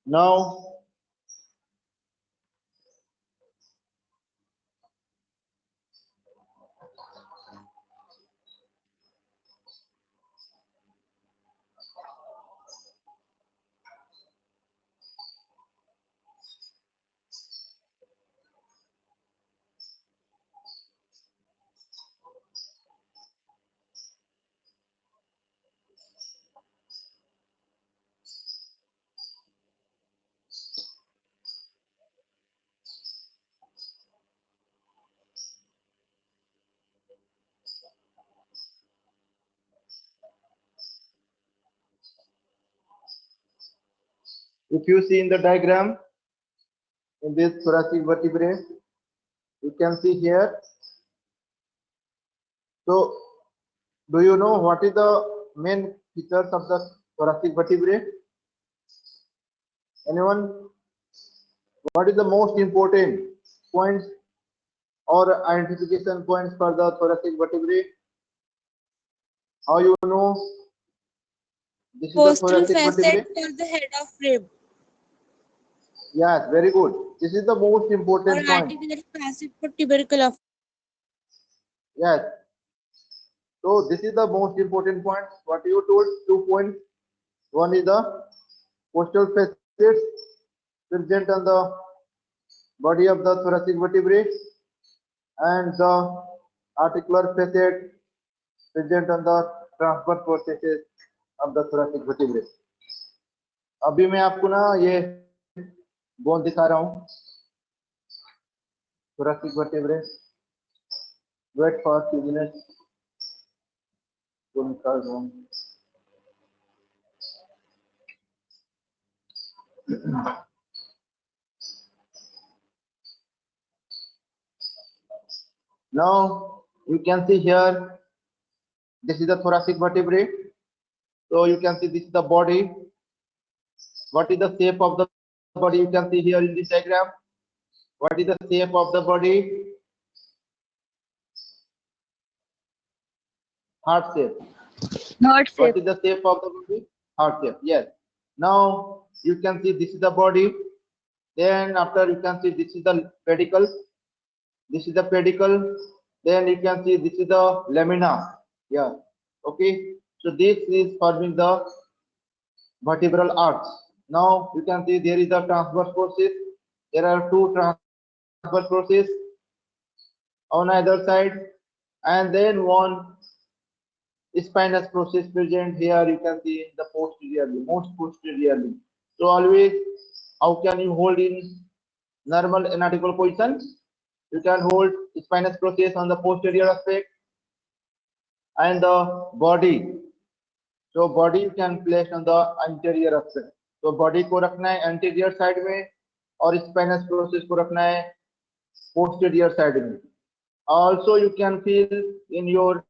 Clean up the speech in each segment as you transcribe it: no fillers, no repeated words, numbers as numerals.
Now if you see in the diagram in this thoracic vertebrae, you can see here. So do you know what is the main features of the thoracic vertebrae? Anyone? What is the most important points or identification points for the thoracic vertebrae? How you know this is the Postal thoracic vertebrae? facet for the head of rib Yes, very good. This is the most or important point. articular facet for tubercle of Yes. So this is the most important point. What you told, 2 points. One is the postal facet present on the body of the thoracic vertebrae, and the articular facet present on the transverse processes of the thoracic vertebrae. अभी मैं आपको ना ये bone दिखा रहा हूँ thoracic vertebrae. Wait for a few minutes. तो निकाल रहा हूँ. Now you can see here, this is the thoracic vertebrae. So you can see this is the body. What is the shape of the body? You can see here in this diagram. What is the shape of the body? Heart shape. heart What shape. is the shape of the body? Heart shape. Yes. Now you can see this is the body. Then after you can see this is the pedicle. This is the pedicle. Then you can see this is the lamina. Yeah. Okay. So this is forming the vertebral arch. Now you can see there is the transverse process. There are two transverse process on either side, and then one spinous process present here. You can see the posteriorly, most posteriorly. So always, how can you hold in normal anatomical position? You can hold spinous process on the posterior aspect and the body. So body you can place on the anterior aspect. तो body को रखना है anterior side में और spinous process को रखना है posterior side में. Also you can feel in your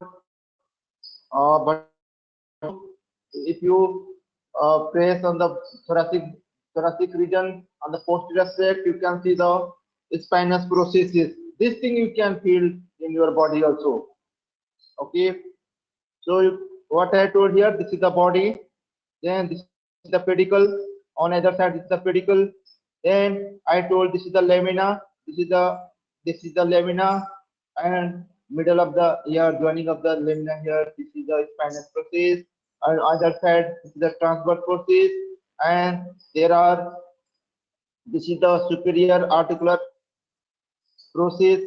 if you press on the thoracic region on the posterior aspect, you can see the spinous processes. This thing you can feel in your body also. Okay. So what I told here, this is the body, then this is the pedicle, on either side this is the pedicle, then I told this is the lamina, this is the lamina, and middle of the here, joining of the lamina here, this is the spinous process, and other side this is the transverse process, and there are, this is the superior articular process.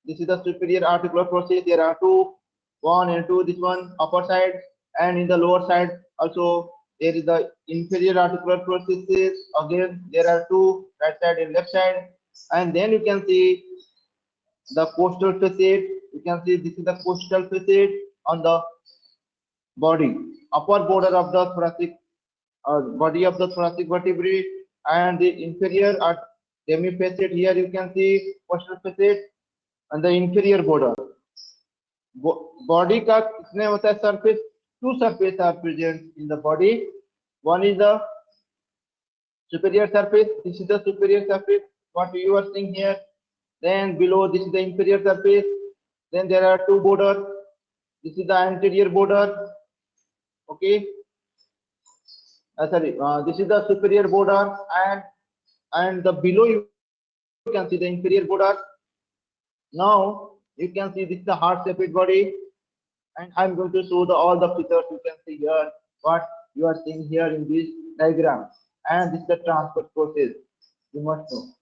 This is the superior articular process. There are two, one and two. This one upper side, and in the lower side also there is the inferior articular processes. Again, there are two, right side and left side, and then you can see the costal facet. You can see this is the costal facet on the body, upper border of the thoracic body of the thoracic vertebrae, and the inferior demifacet. Here you can see costal facet and the inferior border. Body का कितने होता है surface? Two surface are present in the body. One is the superior surface. This is the superior surface. What you are seeing here. Then below this is the inferior surface. Then there are two borders. This is the anterior border. Okay. this is the superior border, and the below you can see the inferior border. Now you can see this is the heart shaped body, and I'm going to show all the features. You can see here what you are seeing here in this diagram, and this is the transport process. You must know.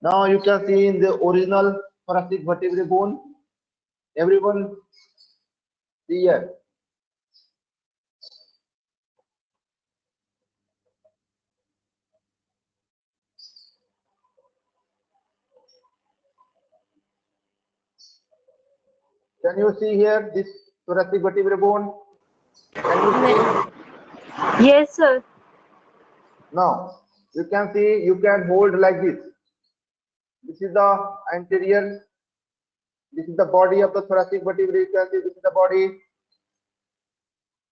Now you can see in the original thoracic vertebrae bone. Everyone see here. Can you see here this thoracic vertebrae bone? Can you see? Yes, sir. Now you can see, you can hold like this. This is the anterior. This is the body of the thoracic vertebrae. You can see this is the body.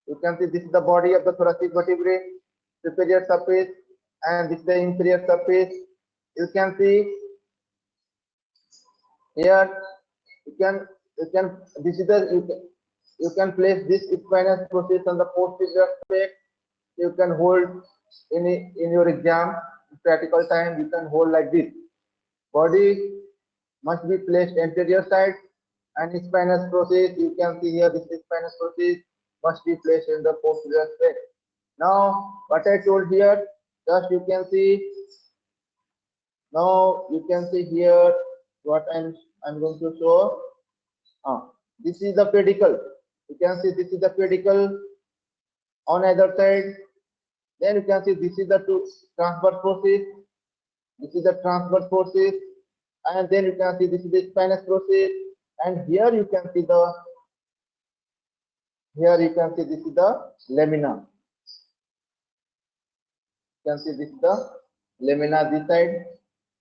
You can see this is the body of the thoracic vertebrae, superior surface, and this is the inferior surface. You can see here. You can this is the you can place this spinous process on the posterior aspect. You can hold in your exam practical time. You can hold like this. Body must be placed anterior side, and spinous process, you can see here, this is spinous process must be placed in the posterior aspect. Now what I told here, just you can see. Now you can see here what I'm going to show. This is the pedicle. You can see this is the pedicle on either side. Then you can see this is the transverse process. This is the transverse process, and then you can see this is the spinous process, and here you can see this is the lamina. You can see this is the lamina this side.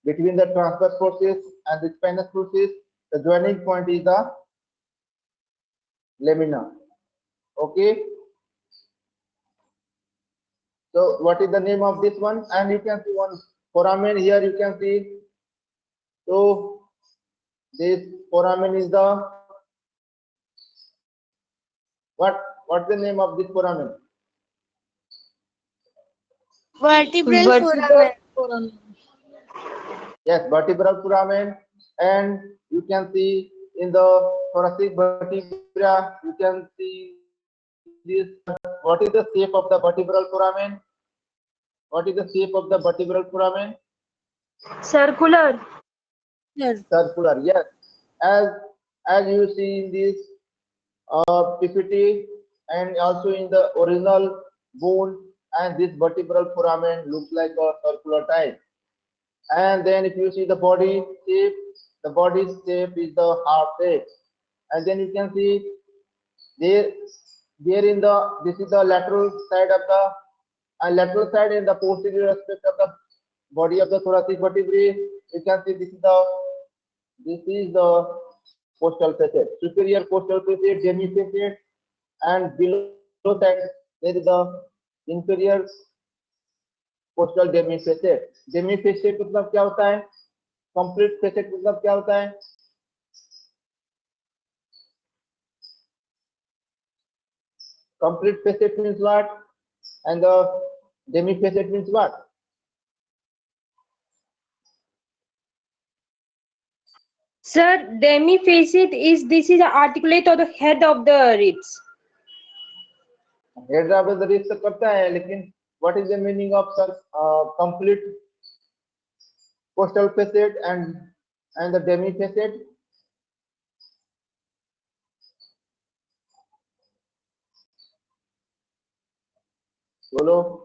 Between the transverse process and the spinous process, the joining point is the lamina. Okay. So what is the name of this one? And you can see one foramen here. You can see. So this foramen is the what's the name of this foramen? Vertebral foramen. Yes, vertebral foramen. And you can see in the thoracic vertebra, you can see this. What is the shape of the vertebral foramen? What is the shape of the vertebral foramen? Circular. Yes. Circular. Yes. As you see in this PPT, and also in the original bone, and this vertebral foramen looks like a circular type. And then if you see the body shape, the body shape is the heart shape. And then you can see there in the, this is the lateral side of the lateral side and the posterior aspect of the body of the thoracic vertebrae. You can see this is the postal facet, superior postal facet, demifacet, and below that there is the inferior postal demifacet. Demifacet मतलब क्या होता है? Complete facet मतलब क्या होता है? Complete facet means what? And the demifacet means what? Sir, demifacet this is articulate of the head of the ribs. Head of the ribs करता है, लेकिन what is the meaning of complete postal facet and the demifacet? बोलो.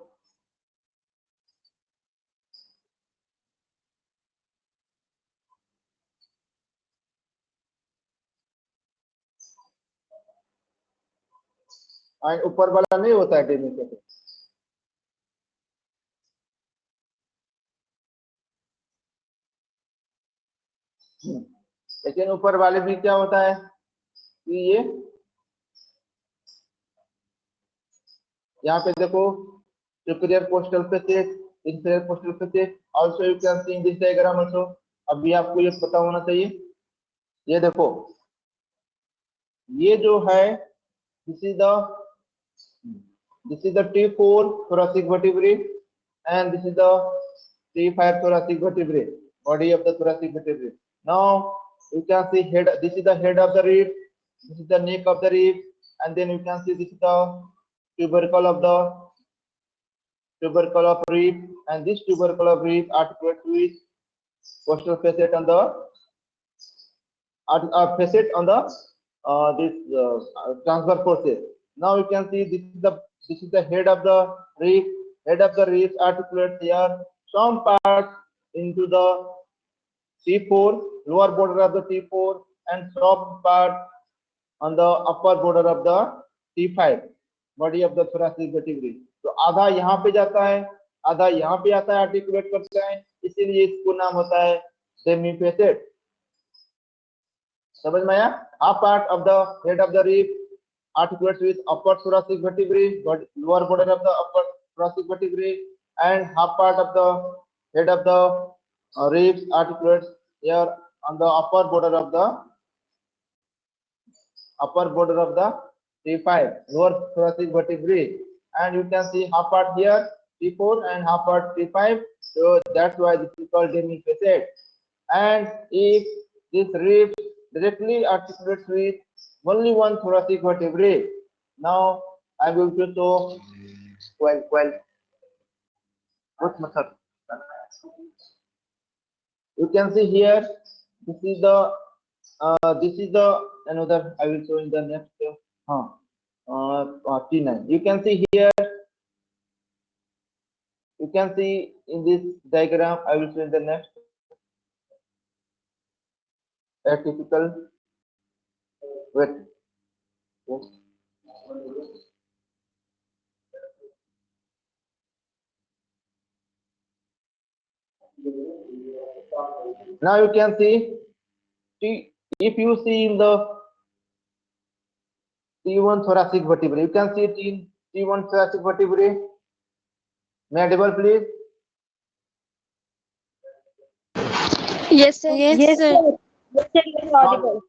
और ऊपर वाला नहीं होता है डेमिफेसेट. लेकिन ऊपर वाले भी क्या होता है कि ये यहाँ पे देखो, superior postal facet, inferior postal facet, also you can see in this diagram also. अभी आपको ये पता होना चाहिए. ये देखो, ये जो है this is the This is the T4 thoracic vertebrae, and this is the T5 thoracic vertebrae, body of the thoracic vertebrae. Now you can see head. This is the head of the rib. This is the neck of the rib, and then you can see this is the tubercle of rib, and this tubercle of rib articulates with postal facet on the facet on the transverse forces. Now you can see this is the head of the rib. Head of the rib articulates here. Some part into the T4, lower border of the T4, and some part on the upper border of the T5, body of the thoracic vertebrae. तो आधा यहाँ पे जाता है, आधा यहाँ पे आता है, आर्टिकुलेट करता है, इसीलिए इसको नाम होता है डेमीफेसेट. समझ में आया? Half part of the head of the rib articulates with upper thoracic vertebrae, but lower border of the upper thoracic vertebrae, and half part of the head of the ribs articulates here on the upper border of the T5, lower thoracic vertebrae, and you can see half part here T4 and half part T5. So that's why this is called demifacet. And if this rib directly articulates with only one thoracic vertebrae, now I will to show well. What method? You can see here. This is the another. I will show in the next. T9. You can see here. You can see in this diagram. I will show in the next. A typical wait. Yes. Now you can see, if you see in the T1 thoracic vertebrae, you can see T1 thoracic vertebrae. May I double please? Yes, sir. Yes, sir. Yes, sir. You are audible.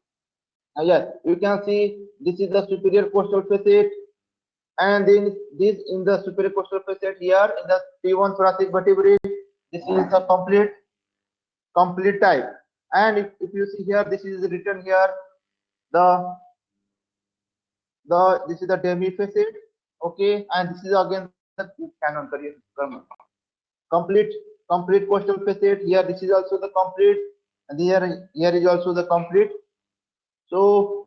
Yes, you can see this is the superior costal facet, and then this in the superior costal facet here in the T1 thoracic vertebrae. This is the complete type. And if you see here, this is written here this is the demifacet, okay, and this is again the canon complete costal facet. Here this is also the complete, and here is also the complete. So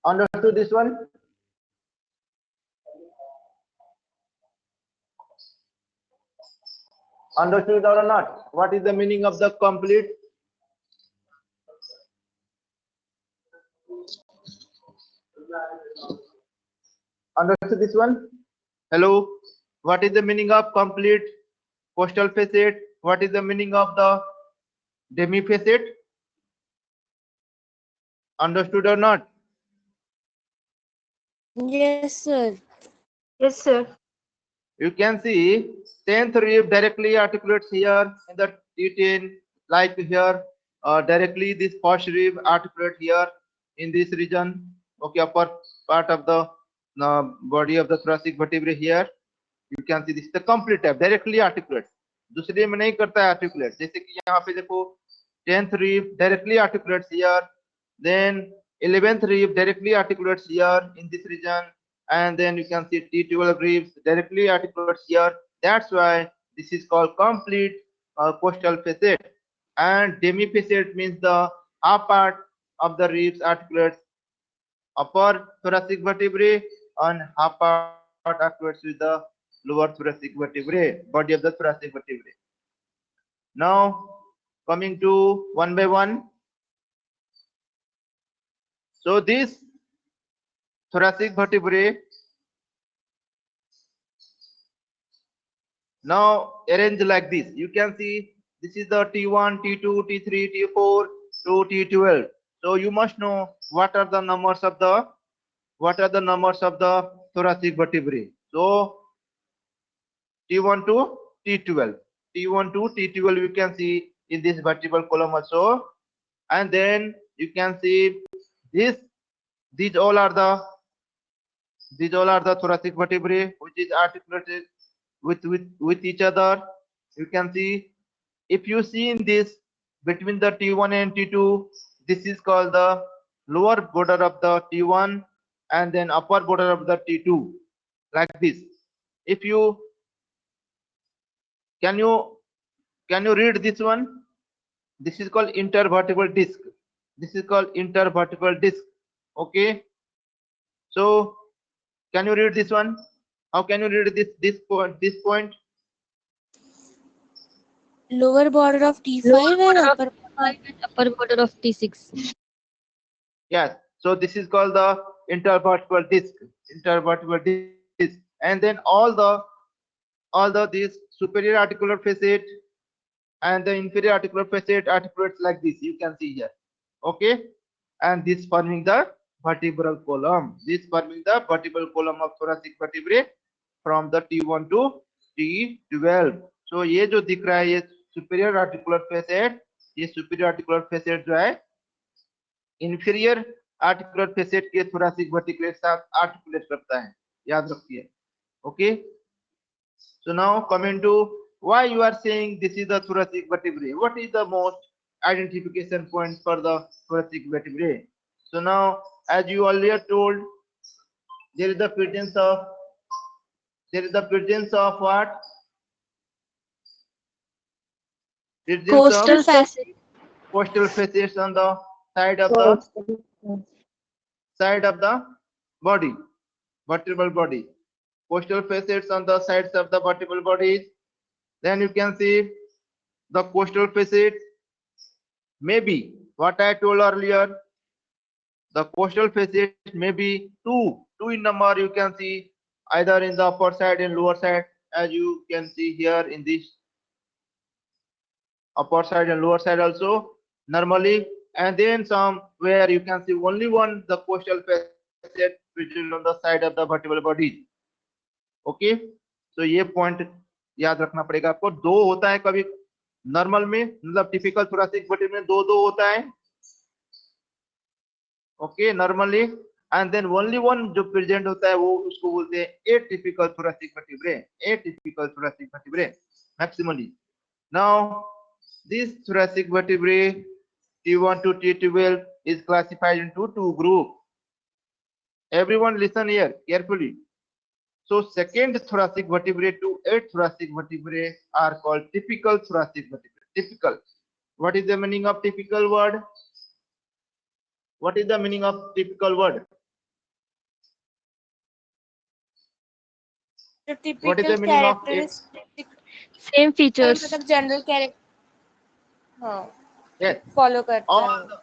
understood this one? Understood or not? What is the meaning of the complete? Understood this one? Hello? What is the meaning of complete costal facet? What is the meaning of the demifacet? Understood or not? Yes, sir. Yes, sir. You can see 10th rib directly articulates here in the T10, like here directly this first rib articulate here in this region, okay, upper part of the body of the thoracic vertebrae here. You can see this is the complete type, directly articulate. दूसरे में नहीं करता है articulate. जैसे कि यहाँ पे देखो 10th rib directly articulates here, then 11th rib directly articulates here in this region, and then you can see T12 ribs directly articulates here. That's why this is called complete costal facet. And demifacet means the half part of the ribs articulates upper thoracic vertebrae, and half part articulates with the lower thoracic vertebrae, body of the thoracic vertebrae. Now coming to one by one. So this thoracic vertebrae now arranged like this. You can see this is the T1, T2, T3, T4 to T12. So you must know what are the numbers of the thoracic vertebrae. So T1 to T12. T1 to T12 you can see in this vertebral column also, and then you can see these all are the These all are the thoracic vertebrae which is articulated with each other. You can see, if you see in this between the T1 and T2, this is called the lower border of the T1 and then upper border of the T2, like this. If you can you read this one? This is called intervertebral disc. This is called intervertebral disc. Okay. So can you read this one? How can you read this point? This point? Lower border of T5 Lower and border of upper T5 and upper border of T6. Yes. So this is called the intervertebral disc. Intervertebral disc, and then all the these superior articular facet and the inferior articular facet articulates like this. You can see here. Okay. And this forming the vertebral column. This forming the vertebral column of thoracic vertebrae from the T1 to T12. So ये जो दिख रहा है ये superior articular facet, ये superior articular facet जो है inferior articular facet के thoracic vertebrae के साथ articulate करता है, याद रखिए. Okay. So now coming to why you are saying this is the thoracic vertebrae. What is the most identification point for the thoracic vertebrae? So now, as you earlier told, there is the presence of what? Presence coastal of facet. coastal facets on the side of the body, vertebral body. Coastal facets on the sides of the vertebral bodies. Then you can see the coastal facet may be what I told earlier. The coastal facet may be two in number. You can see either in the upper side and lower side, as you can see here in this upper side and lower side also normally, and then some where you can see only one the coastal facet which is on the side of the vertebral body. Okay, so ये point याद रखना पड़ेगा आपको. दो होता है कभी normal में, मतलब टिपिकल थोरेसिक वर्टेब्रे में दो होता है. Okay, normally, and then only one जो प्रेजेंट होता है वो उसको बोलते हैं atypical thoracic vertebrae. Atypical thoracic vertebrae maximally. Now this thoracic vertebrae T1 to T12 is classified into two groups. Everyone listen here carefully. So second thoracic vertebrae to 8th thoracic vertebrae are called typical thoracic vertebrae. Typical. What is the meaning of typical word? What is the meaning of typical word? The typical What is the meaning of characteristic. Same features. मतलब general character. हाँ. Yes. Follow करता All है.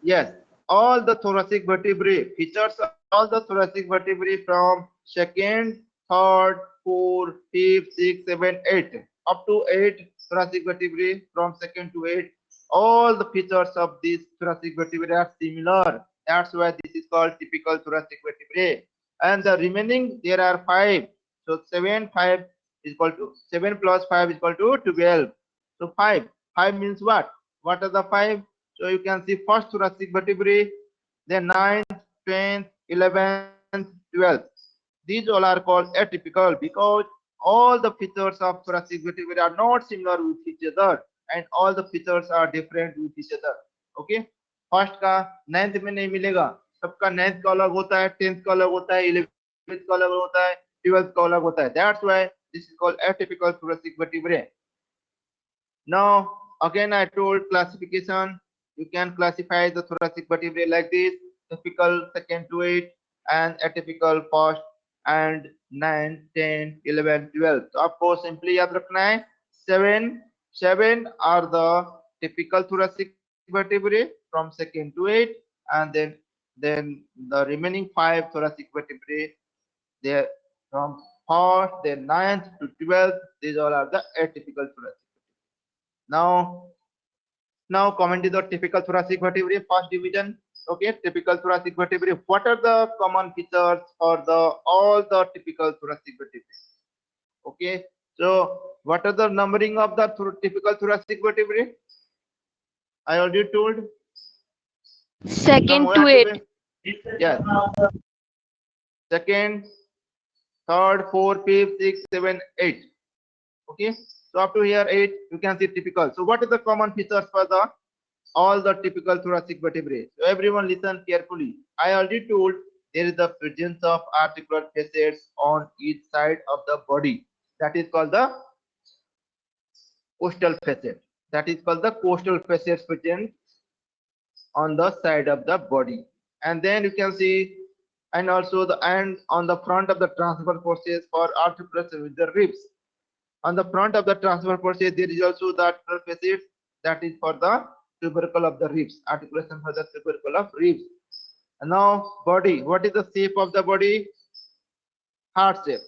yes, all the thoracic vertebrae features all the thoracic vertebrae from second, third, fourth, fifth, sixth, seven, eight, up to 8 thoracic vertebrae from second to 8. All the features of these thoracic vertebrae are similar. That's why this is called typical thoracic vertebrae. And the remaining there are 5. So 7 plus 5 is equal to 12. So 5 means what? What are the 5? So you can see first thoracic vertebrae, then 9th, 10th, 11th, 12th. These all are called atypical because all the features of thoracic vertebrae are not similar with each other and all the features are different with each other. Okay, first का 9th में नहीं मिलेगा, सबका 9th का अलग होता है, 10th का अलग होता है, 11th का अलग होता है, 12th का अलग होता है. That's why this is called atypical thoracic vertebrae. Now again I told classification. You can classify the thoracic vertebrae like this: typical second to 8 and atypical first and 9, 10, 11, 12. So आपको simply याद रखना है 7 are the typical thoracic vertebrae from second to 8, and then the remaining 5 thoracic vertebrae they are from first, then 9th to 12th. These all are the atypical thoracic. Now coming to the typical thoracic vertebrae, first division. Okay, typical thoracic vertebrae. What are the common features for all the typical thoracic vertebrae? Okay, so what are the numbering of the typical thoracic vertebrae? I already told. Second Now, to 8. yes. second, third, fourth, fifth, sixth, seven, eight. Okay, so up to here 8, you can see typical. So what are the common features for the all the typical thoracic vertebrae? So everyone listen carefully. I already told there is the presence of articular facets on each side of the body. That is called the costal facet. That is called the costal facets present on the side of the body. And then you can see, and also the and on the front of the transverse forces for articulation with the ribs. On the front of the transverse forces, there is also the articular facet that is for the tubercle of the ribs, articulation for the tubercle of ribs. And now body, what is the shape of the body? Heart shape.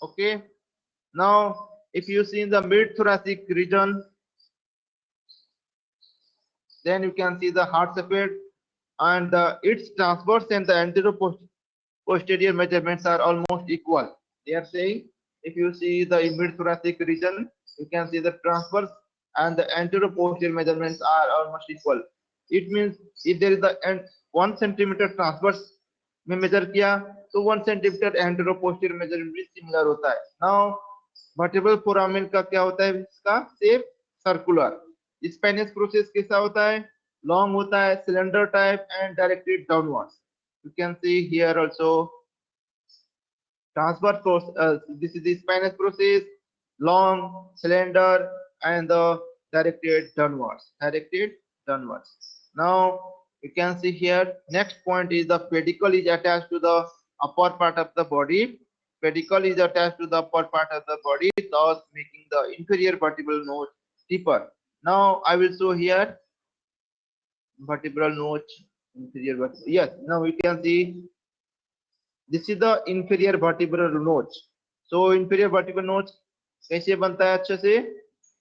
Okay. Now if you see in the mid thoracic region, then you can see the heart shape, and its transverse and the anterior posterior measurements are almost equal. They are saying if you see the mid thoracic region, you can see the transverse and the anterior posterior measurements are almost equal. It means if there is the 1 centimeter transverse में measure किया तो 1 centimeter anterior posterior measurement भी similar होता है. Now vertebral foramen का क्या होता है? इसका shape circular. Spinous process कैसा होता है? Long होता है, cylinder type and directed downwards. You can see here also transverse process. This is the spinous process, long, cylinder, and the directed downwards. Directed downwards. Now you can see here. Next point is the pedicle is attached to the upper part of the body. Pedicle is attached to the upper part of the body, thus making the inferior vertebral notch deeper. Now I will show here vertebral notch, inferior vertebral. Yes, now we can see this is the inferior vertebral notch. So inferior vertebral notch कैसे बनता है अच्छे से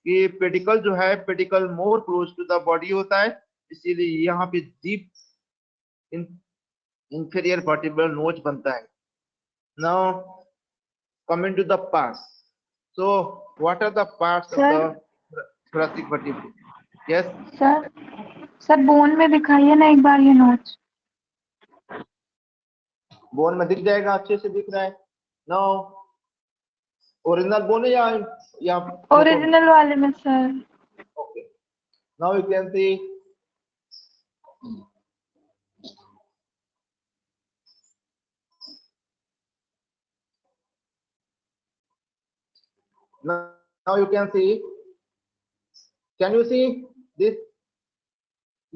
कि pedicle जो है pedicle more close to the body होता है, इसीलिए यहाँ पे डीप inferior vertebral notch बनता है. Now coming to the parts. So what are the parts of the thoracic vertebrae? Yes. Sir bone में दिखाइए ना एक बार ये नोट्स. बोन में दिख जाएगा, अच्छे से दिख रहा है. Now ओरिजिनल बोन है या ओरिजिनल वाले में sir. Okay. Now you can see now you can see. Can you see this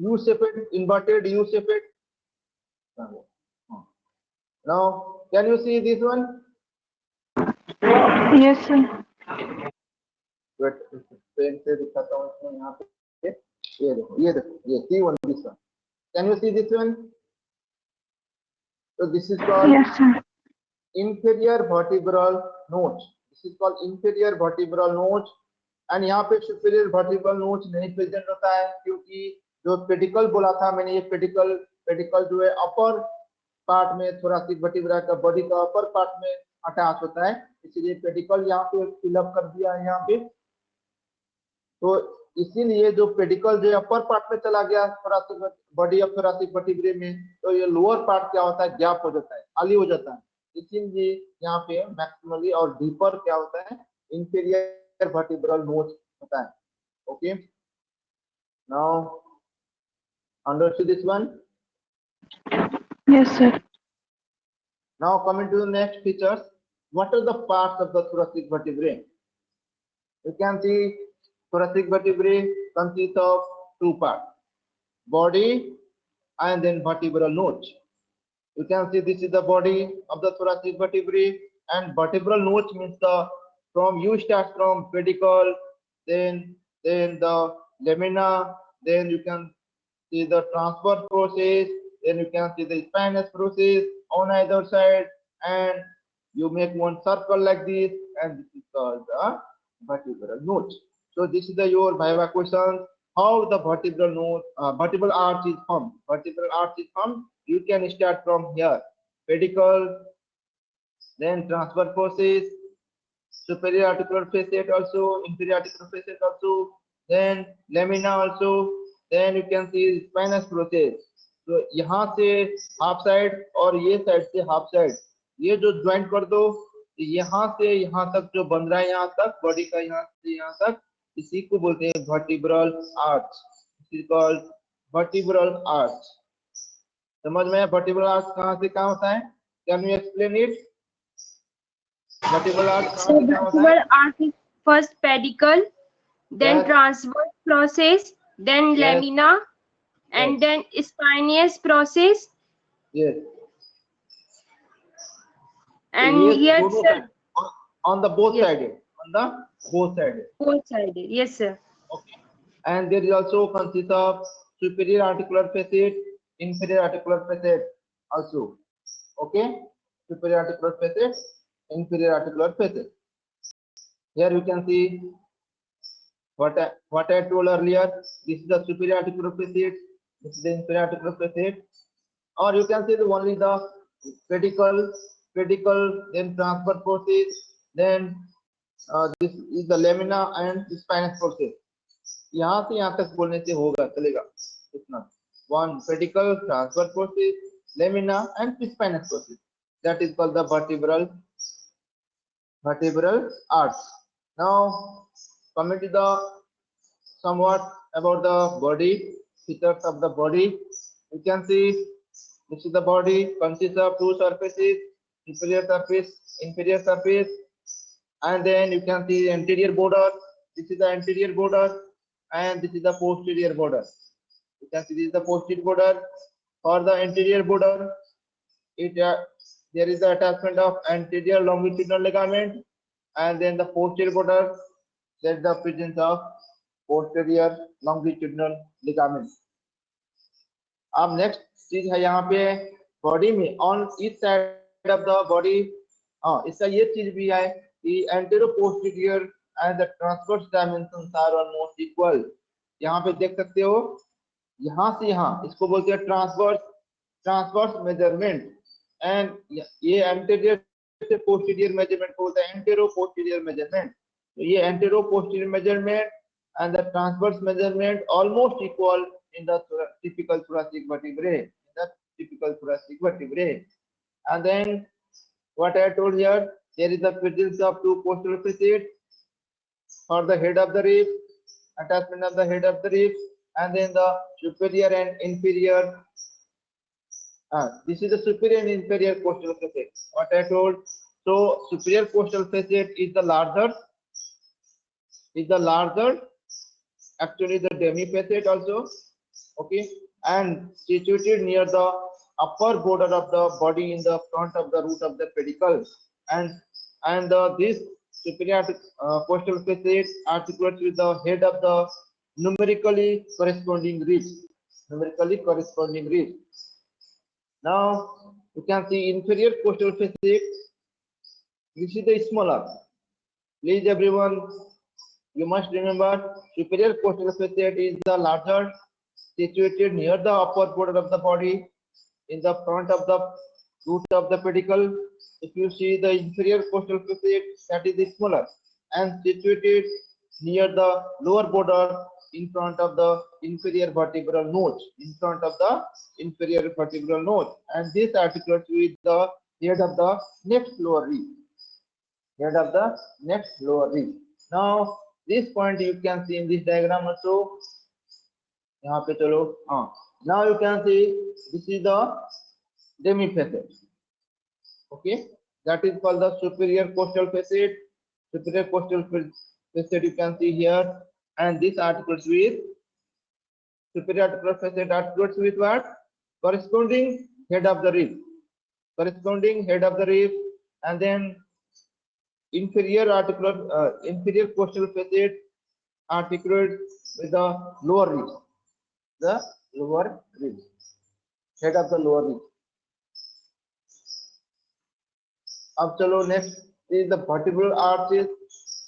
U-shaped inverted U-shaped? Now can you see this one? Yes sir. Wait, pen से दिखाता हूँ इसमें यहाँ पे. ये देखो ये see one this one. Can you see this one? So this is called yes sir. inferior vertebral notch. This is called inferior vertebral notch. And यहाँ पे superior vertebral notch नहीं प्रेजेंट होता है क्योंकि जो पेडिकल बोला था मैंने, ये पेडिकल जो है अपर पार्ट में थोरासिक वर्टिब्रा का बॉडी का अपर पार्ट में अटैच होता है, इसीलिए पेडिकल यहाँ पे फिलअप कर दिया है यहाँ पे. तो इसीलिए जो पेडिकल जो अपर पार्ट में चला गया thoracic body of thoracic vertebrae में, तो ये लोअर पार्ट क्या होता है, गैप हो जाता है, खाली हो जाता है. इसीलिए यहाँ पे मैक्सिमली और डीपर क्या होता है, इंफीरियर वर्टिब्रल नोच होता है. Okay, now understood this one? Yes sir. Now coming to the next features, what are the parts of the thoracic vertebrae? You can see thoracic vertebrae consists of two parts, body and then vertebral notch. You can see this is the body of the thoracic vertebrae, and vertebral notch means the from you start from pedicle, then the lamina, then you can see the transverse process, then you can see the spinous process on either side, and you make one circle like this, and this is called the vertebral notch. So this is the your viva question: how the vertebral notch, vertebral arch is formed. Vertebral arch is formed. You can start from here, pedicle, then transverse process, superior articular facet also, inferior articular facet also, then lamina also, then you can see spinous process. तो यहाँ से half side और ये side से half side, ये जो join कर दो, यहाँ से यहाँ तक जो बन रहा है, यहाँ तक बॉडी का, यहाँ से यहाँ तक, इसी को बोलते हैं vertebral arch, called vertebral arch. समझ में? वर्टिब्रल आर्च कहाँ से कहाँ होता है? Can you explain it? Vertebral arch कहाँ So से कहाँ होता है? vertebral arch is first pedicle, then Yes. transverse process, then Yes. lamina, and then spinous process. Yes. And Yes, here, दोनों sir, side, on the both Yes. sided, on the both sided. both sided. Yes, sir. Okay. And there is also consist of superior articular facet, inferior articular facet also. Okay. Superior articular facet, inferior articular facet. Here you can see what I told earlier. This is the superior articular facet. This is the inferior articular facet. Or you can see only the pedicle, then transverse process, then this is the lamina and spinous process. यहाँ से यहाँ तक बोलने से होगा, चलेगा इतना. One pedicle, transverse process, lamina and spinous process. That is called the vertebral arch. Now coming to the somewhat about the body, features of the body. You can see this is the body, consists of two surfaces, superior surface, inferior surface, and then you can see anterior border. This is the anterior border, and this is the posterior border. You can see this is the posterior border. For the anterior border, there is the attachment of anterior longitudinal ligament, and then the posterior border, there is the presence of posterior longitudinal ligament. अब next चीज है यहाँ पे body में, on each side of the body, हाँ इसका ये चीज भी है कि antero posterior and the transverse dimensions are almost equal. यहाँ पे देख सकते हो, यहाँ से यहाँ इसको बोलते हैं ट्रांसवर्स मेजरमेंट, एंड ये एंटीरियर से पोस्टीरियर मेजरमेंट को बोलते हैं एंटेरो पोस्टीरियर मेजरमेंट. तो ये antero posterior measurement and the transverse measurement almost equal in the typical thoracic vertebrae, and then what I told here, there is the presence of two posterior facets for the head of the rib, attachment of the head of the rib, and then the superior and inferior. This is the superior and inferior posterior facet. What I told, so superior posterior facet is the larger. Actually the demifacet also, okay, and situated near the upper border of the body in the front of the root of the pedicle, and this superior posterior facet articulates with the head of the numerically corresponding rib. Now you can see inferior posterior facet. This is the smaller. Please everyone, you must remember, superior posterior facet is the larger, situated near the upper border of the body in the front of the root of the pedicle. If you see the inferior posterior facet, that is the smaller and situated near the lower border in front of the inferior vertebral notch, and this articulates with the head of the next lower rib. Now this point you can see in this diagram also. यहाँ पे चलो, हाँ. Now you can see this is the demifacet. Okay, that is called the superior posterior facet. Superior posterior facet you can see here, and this articulates with superior articular facet articulates with what? Corresponding head of the rib, and then inferior posterior facet articulates with the lower ribs, head of the lower ribs. अब चलो next is the vertebral arches.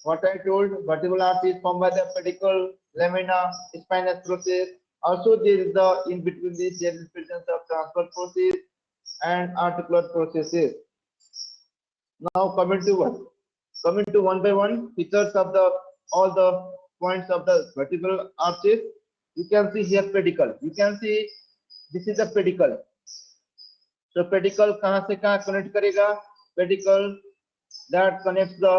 What I told, vertebral arch is formed by the pedicle, lamina, spinous process. Also there is the in between this there is presence of transverse process and articular processes. Now coming to one by one features of all the points of the vertebral arches. You can see here pedicle. You can see this is the pedicle. So pedicle कहाँ से कहाँ connect करेगा? pedicle that connects the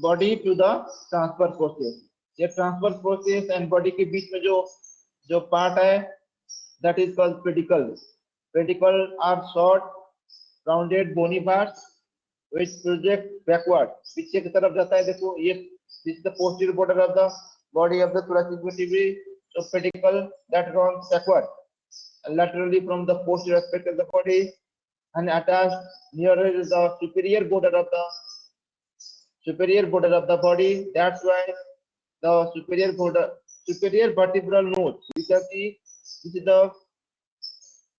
body to the transverse process. ये transverse process and body के बीच में जो part है, that is called pedicle. Pedicle are short, rounded bony parts which project backward. पीछे की तरफ जाता है. देखो ये this is the posterior border of the body of the thoracic vertebrae. So pedicle that runs backward laterally from the posterior aspect of the body and attached near the superior border of the body. That's why the superior vertebral notch. You can see this is the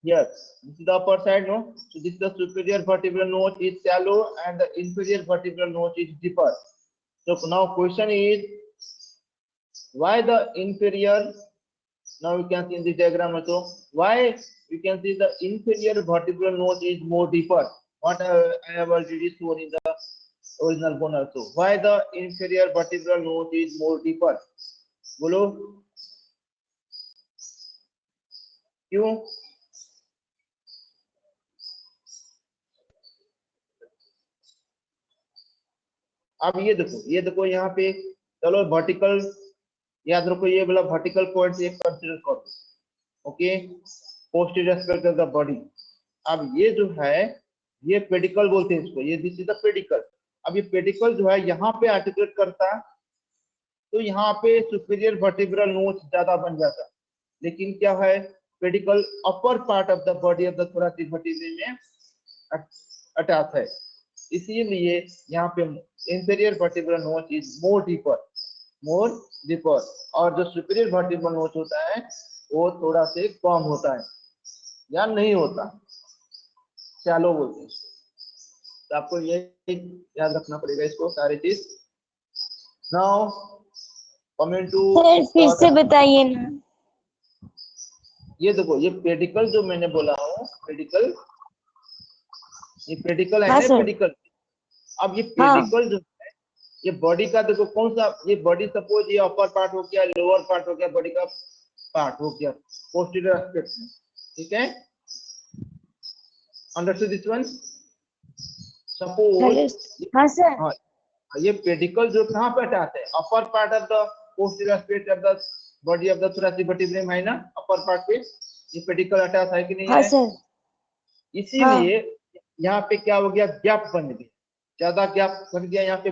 here. This is the upper side, no? So this is the superior vertebral notch is shallow and the inferior vertebral notch is deeper. So now question is why the inferior? Now you can see in the diagram also why you can see the inferior vertebral notch is more deeper. What I have already shown in the original bone also. Why the inferior vertebral notch is more deeper? बोलो क्यों? अब ये देखो यहाँ पे चलो vertical याद रखो ये वाला वर्टिकल पॉइंट एक कंसीडर करो. Okay posterior aspect of the body. अब ये जो है ये पेडिकल बोलते हैं इसको. ये दिस इज द पेडिकल. अब ये पेडिकल जो है यहाँ पे आर्टिकुलेट करता तो यहाँ पे सुपीरियर वर्टिब्रल नोच ज्यादा बन जाता. लेकिन क्या है pedicle upper part of the body of the thoracic vertebrae में अटैच है. इसीलिए यहाँ पे inferior vertebral notch is more deeper और जो सुपीरियर वर्टिब्रल नोच होता है वो थोड़ा से कम होता है या नहीं होता, शैलो बोलते हैं. तो आपको ये याद रखना पड़ेगा इसको सारी चीज. नाउ कमिंग टू सर फिर से बताइए ना. ये देखो ये पेडिकल जो मैंने बोला हूँ पेडिकल, ये पेडिकल है हाँ, ना सर. पेडिकल. अब ये हाँ. पेडिकल जो है ये बॉडी का देखो कौन सा, ये बॉडी सपोज ये अपर पार्ट हो गया, लोअर पार्ट हो गया, बॉडी का पार्ट हो गया पोस्टीरियर एस्पेक्ट में. ठीक है, अंडरस्टूड दिस वन. सपोज हाँ सर. हाँ ये पेडिकल जो कहाँ पे अटैच है, अपर part of the posterior aspect of the body of the thoracic vertebrae है ना, अपर पार्ट पे ये पेडिकल अटैच है कि नहीं हाँ है. सर. इसीलिए यहाँ पे क्या हो गया, गैप बन गया, ज्यादा गैप बन गया यहाँ पे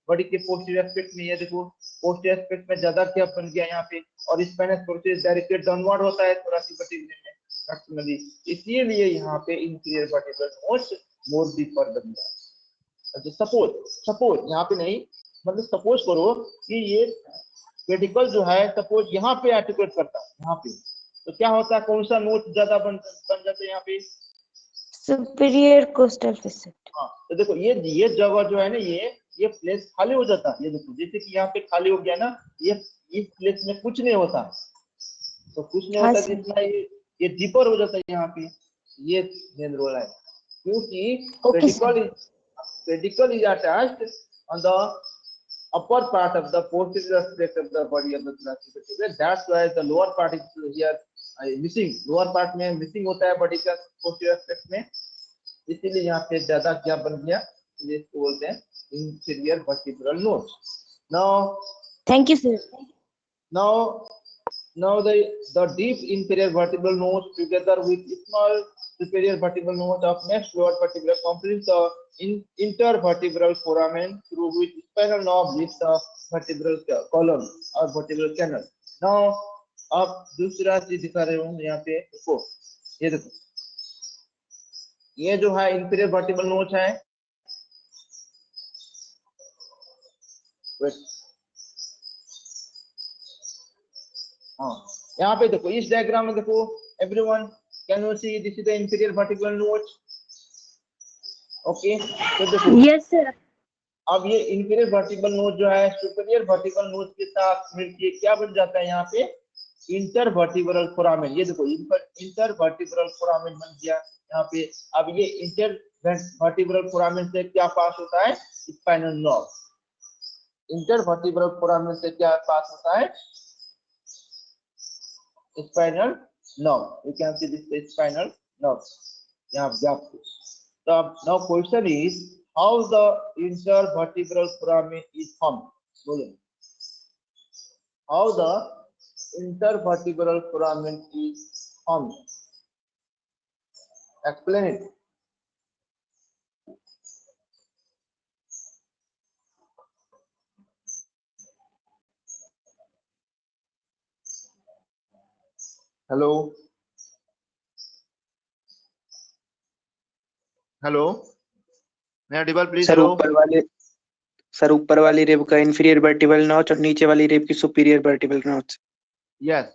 बॉडी के पोस्टीरियर एस्पेक्ट में. ये देखो पोस्टीरियर एस्पेक्ट में ज्यादा गैप बन गया यहाँ पे और स्पाइनस प्रोसेस डायरेक्टेड डाउनवर्ड होता है थोरैसिक वर्टिब्रे में मैक्सिमली. इसीलिए यहाँ पे इंफीरियर वर्टिब्रल नोच मोर डीपर बन गया. सपोज यहाँ पे नहीं, मतलब सपोज करो कि ये पेडिकल जो है सपोज यहाँ पे आर्टिकुलेट करता है यहाँ पे, तो क्या होता है, कौन सा नोच ज्यादा बन जाता है यहाँ पे, सुपीरियर कोस्टल फेसेट. हाँ. तो देखो ये जगह जो है ना ये प्लेस खाली हो जाता है. ये देखो जैसे कि यहाँ पे खाली हो गया ना, ये इस प्लेस में कुछ नहीं होता, तो कुछ नहीं होता जितना ये डीपर हो जाता है यहाँ पे. ये मेन रोल है क्योंकि pedicle is attached on the upper part of the posterior aspect of the body of the thoracic vertebrae. That's why the lower part is here missing. Lower part में missing होता है body का posterior aspect में, इसीलिए यहाँ पे ज्यादा क्या बन गया, इसको बोलते हैं inferior vertebral notch. Now thank you sir. now the deep inferior vertebral notch together with small superior vertebral notch of next lower vertebra completes the intervertebral foramen through which spinal nerve leaves the vertebral column or vertebral canal. Now अब दूसरा चीज दिखा रहे हूँ यहाँ पे. देखो ये देखो ये जो है inferior vertebral notch है, हाँ यहाँ पे देखो इस डायग्राम में देखो everyone can you see this is the inferior vertebral नोच. ओके तो देखो Yes, sir. अब ये इंफीरियर वर्टिब्रल नोच जो है सुपीरियर वर्टिब्रल नोच के साथ मिलके क्या बन जाता है यहाँ पे, इंटरवर्टिब्रल फोरामेन. ये देखो इंटरवर्टिब्रल फोरामेन बन गया यहाँ पे. अब ये इंटरवर्टिब्रल फोरामेन से क्या पास होता है, स्पाइनल नर्व. इंटरवर्टिब्रल फोरामेन से क्या पास होता है, spinal nerve. You can see this is spinal nerve. यहाँ gap Now question is how the intervertebral foramen is formed. बोलो. How the intervertebral foramen is formed. Explain it. Hello. Hello. May I audible, please? Sir Hello. ऊपर वाली rib का inferior vertebral notch और नीचे वाली rib की superior vertebral notch. Yes,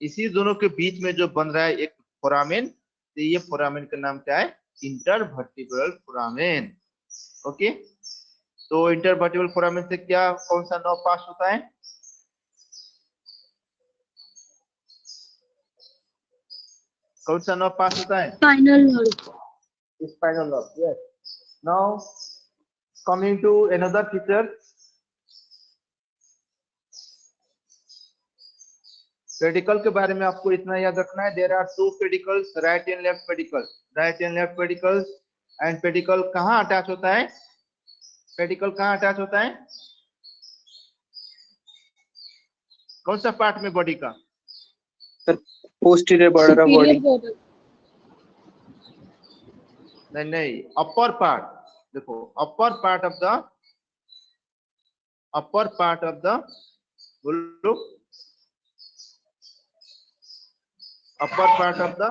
इसी दोनों के बीच में जो बन रहा है एक फोरामेन, तो ये फोरामेन का नाम क्या है? Intervertebral foramen. ओके, तो इंटरवर्टिब्रल फोरामेन से क्या कौन सा नर्व पास होता है? कौन सा नर्व पास होता है? Spinal nerve. Spinal nerve. Yes. Now coming to another feature, pedicle के बारे में आपको इतना याद रखना है. There are two pedicles, right and left pedicle. Right and left pedicles. And pedicle कहाँ अटैच होता है? पेडिकल कहाँ अटैच होता है? कौन सा पार्ट में बॉडी का? Posterior border of body. Superior border. नहीं, अपर पार्ट. देखो, अपर पार्ट ऑफ द बोलो, upper part of the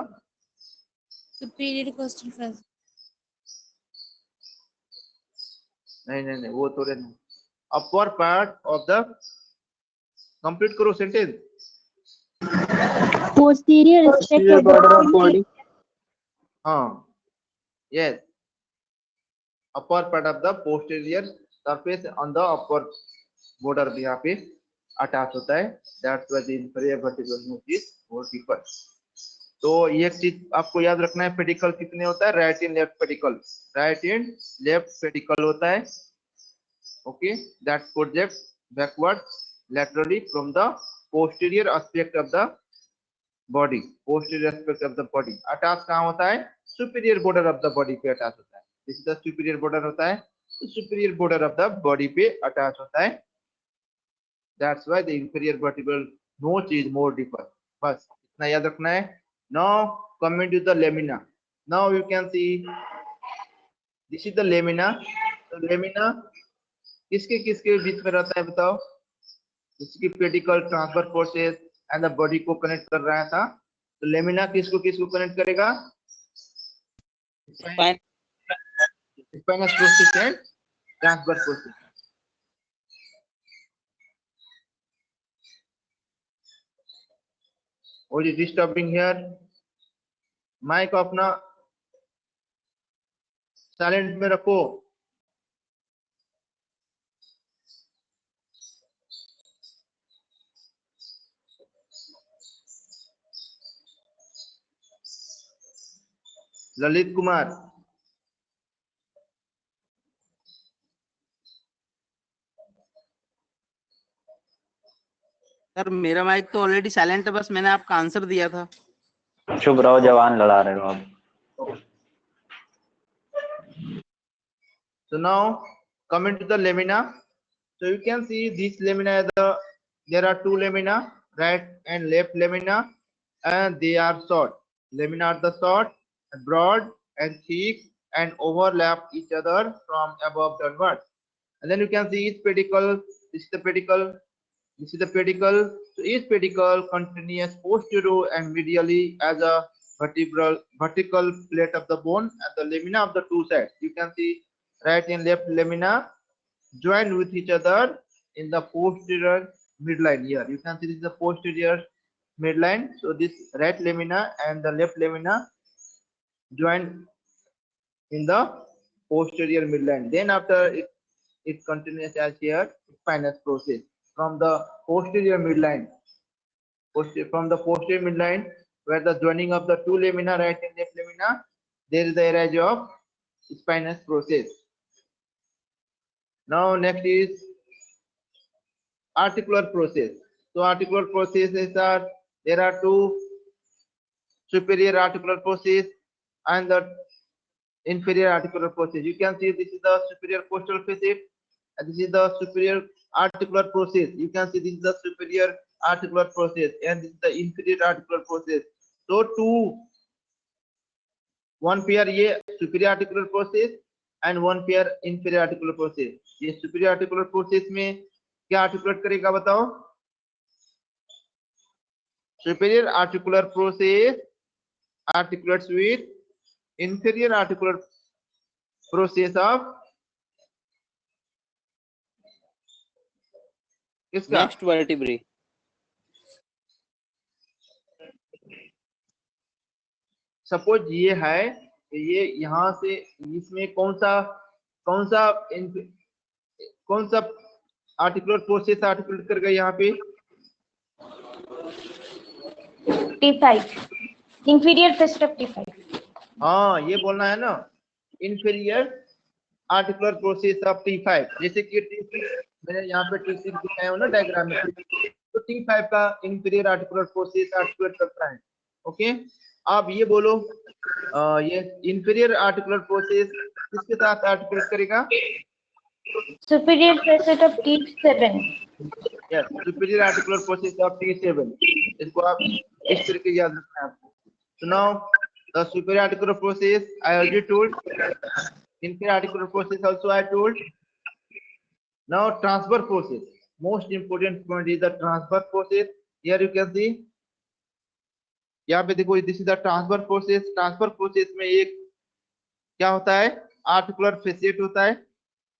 Superior costal fascia. नहीं, वो तो नहीं. Upper part of the, complete करो sentence. Posterior aspect posterior of border of the body. हाँ, yes, upper part of the posterior surface on the upper border भी यहाँ पे attach होता है. That's why the inferior vertebral notch is more deeper. तो ये चीज आपको याद रखना है. पेडिकल कितने होता है? Right and left pedicle. Right and left pedicle होता है. Okay, that projects backward laterally from the posterior aspect of the body. Posterior aspect of the body attach कहाँ होता है? Superior border of the body पे attach होता है. This is the superior border होता है, तो superior border of the body पे अटैच होता है. That's why the inferior vertebral notch is more deeper. बस इतना याद रखना है. Now coming to the lamina. Now you can see this is the lamina. तो लेमिना किसके किसके बीच में रहता है बताओ? जिसकी pedicle transverse process and the body को कनेक्ट कर रहा था. तो लेमिना किसको किसको कनेक्ट करेगा? Spinous process and transverse process. What is disturbing here? Mic अपना साइलेंट में रखो. ललित कुमार. सर मेरा माइक तो ऑलरेडी साइलेंट है, बस मैंने आपका आंसर दिया था. चुप रहो, जवान लड़ा रहे हो आप. So now coming to the lamina. So you can see this lamina, there are two lamina, right and left lamina, and they are short. Lamina are the short, broad and thick and overlap each other from above downward. And then you can see each pedicle. This is the pedicle. This is the pedicle. So each pedicle continues posterior and medially as a vertical plate of the bone and the lamina of the two sides. You can see right and left lamina joined with each other in the posterior midline. Here you can see this is the posterior midline. So this right lamina and the left lamina joined in the posterior midline. Then after it continues as here spinous process from the posterior midline. From the posterior midline, where the joining of the two lamina, right and left lamina, there is the area of spinous process. Now next is articular process. So articular processes are, there are two: superior articular process and the inferior articular process. You can see this is the superior costal facet, and this is the superior articular process. You can see this is the superior articular process, and this is the inferior articular process. So one pair ये superior articular process and one pair inferior articular process. ये superior articular process में क्या articulate करेगा बताओ? Superior articular process articulates with inferior articular process of किसका? Next vertebrae. Suppose ये है, ये यहाँ से इसमें कौन सा आर्टिकुलर प्रोसेस आर्टिकुलेट कर गए यहाँ पे? T5, inferior facet of T5. हाँ, ये बोलना है ना, inferior articular process of T5। जैसे कि T6 मैंने यहाँ पे T6 दिखाया हूँ ना डायग्राम में, तो T5 का इंफीरियर आर्टिकुलर प्रोसेस आर्टिकुलेट करता है। ओके, अब ये बोलो ये इंफीरियर आर्टिकुलर प्रोसेस किसके साथ आर्टिकुलेट करेगा? Superior facet of T7. Yes, superior articular process of T7। इसको आप इस तरीके याद रखना है आपको। So now the superior articular process I already told, inferior articular process also I told. Now transverse process, most important point is the transverse process. Here you can see, यहाँ पे देखो, this is the transverse process. transverse process में एक क्या होता है? Articular facet होता है।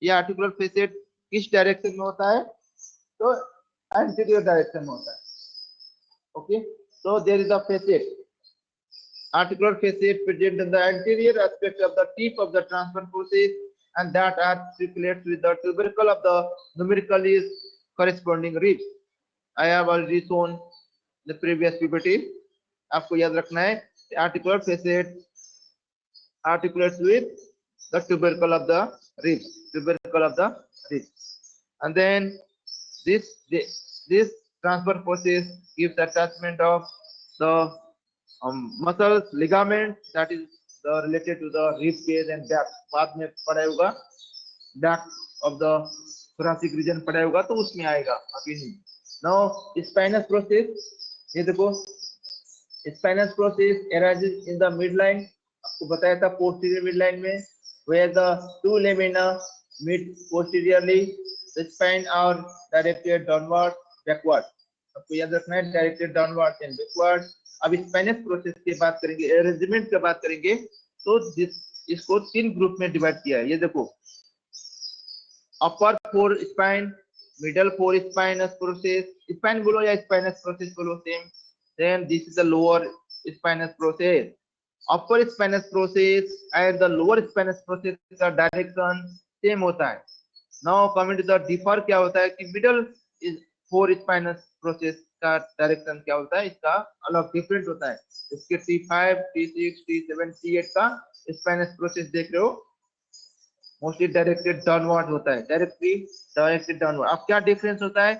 ये आर्टिकुलर फेसेट किस डायरेक्शन में होता है? तो एंटीरियर डायरेक्शन में होता है। Okay, so there is a facet, articular facet present in the anterior aspect of the tip of the transverse process, and that articulates with the tubercle of the numerically corresponding ribs. I have already shown the previous PPT. आपको याद रखना है, articular facet articulates with the tubercle of the ribs, and then this transverse process gives attachment of the muscles, ligament, that is related to the rib cage and back. बाद में पढ़ा होगा, back of the thoracic region पढ़ा होगा, तो उसमें आएगा, अभी नहीं। Now spinous process, ये देखो, spinous process arises in the midline. आपको बताया था posterior midline में, where the two lamina meet posteriorly. The spine are directed downward, backward. आपको याद रखना है, डायरेक्टेड डाउनवर्ड एंड बैकवर्ड। अब स्पाइनस प्रोसेस की बात करेंगे, अरेंजमेंट की बात करेंगे, तो इसको 3 ग्रुप में डिवाइड किया है। ये देखो, upper 4 spine, middle 4 spinous process, spine बोलो या स्पाइनस प्रोसेस बोलो, same. Then this is the lower spinous process. Upper spinous process and the lower spinous process का डायरेक्शन सेम होता है। Now coming to the differ, क्या होता है कि मिडल 4 स्पाइनस प्रोसेस का डायरेक्शन क्या होता है, इसका अलग डिफरेंट होता है। इसके T5, T6, T7, T8 का स्पाइनस प्रोसेस देख रहे हो, मोस्टली डायरेक्टेड डाउनवर्ड होता है, डायरेक्टेड डाउनवर्ड। अब क्या डिफरेंस होता है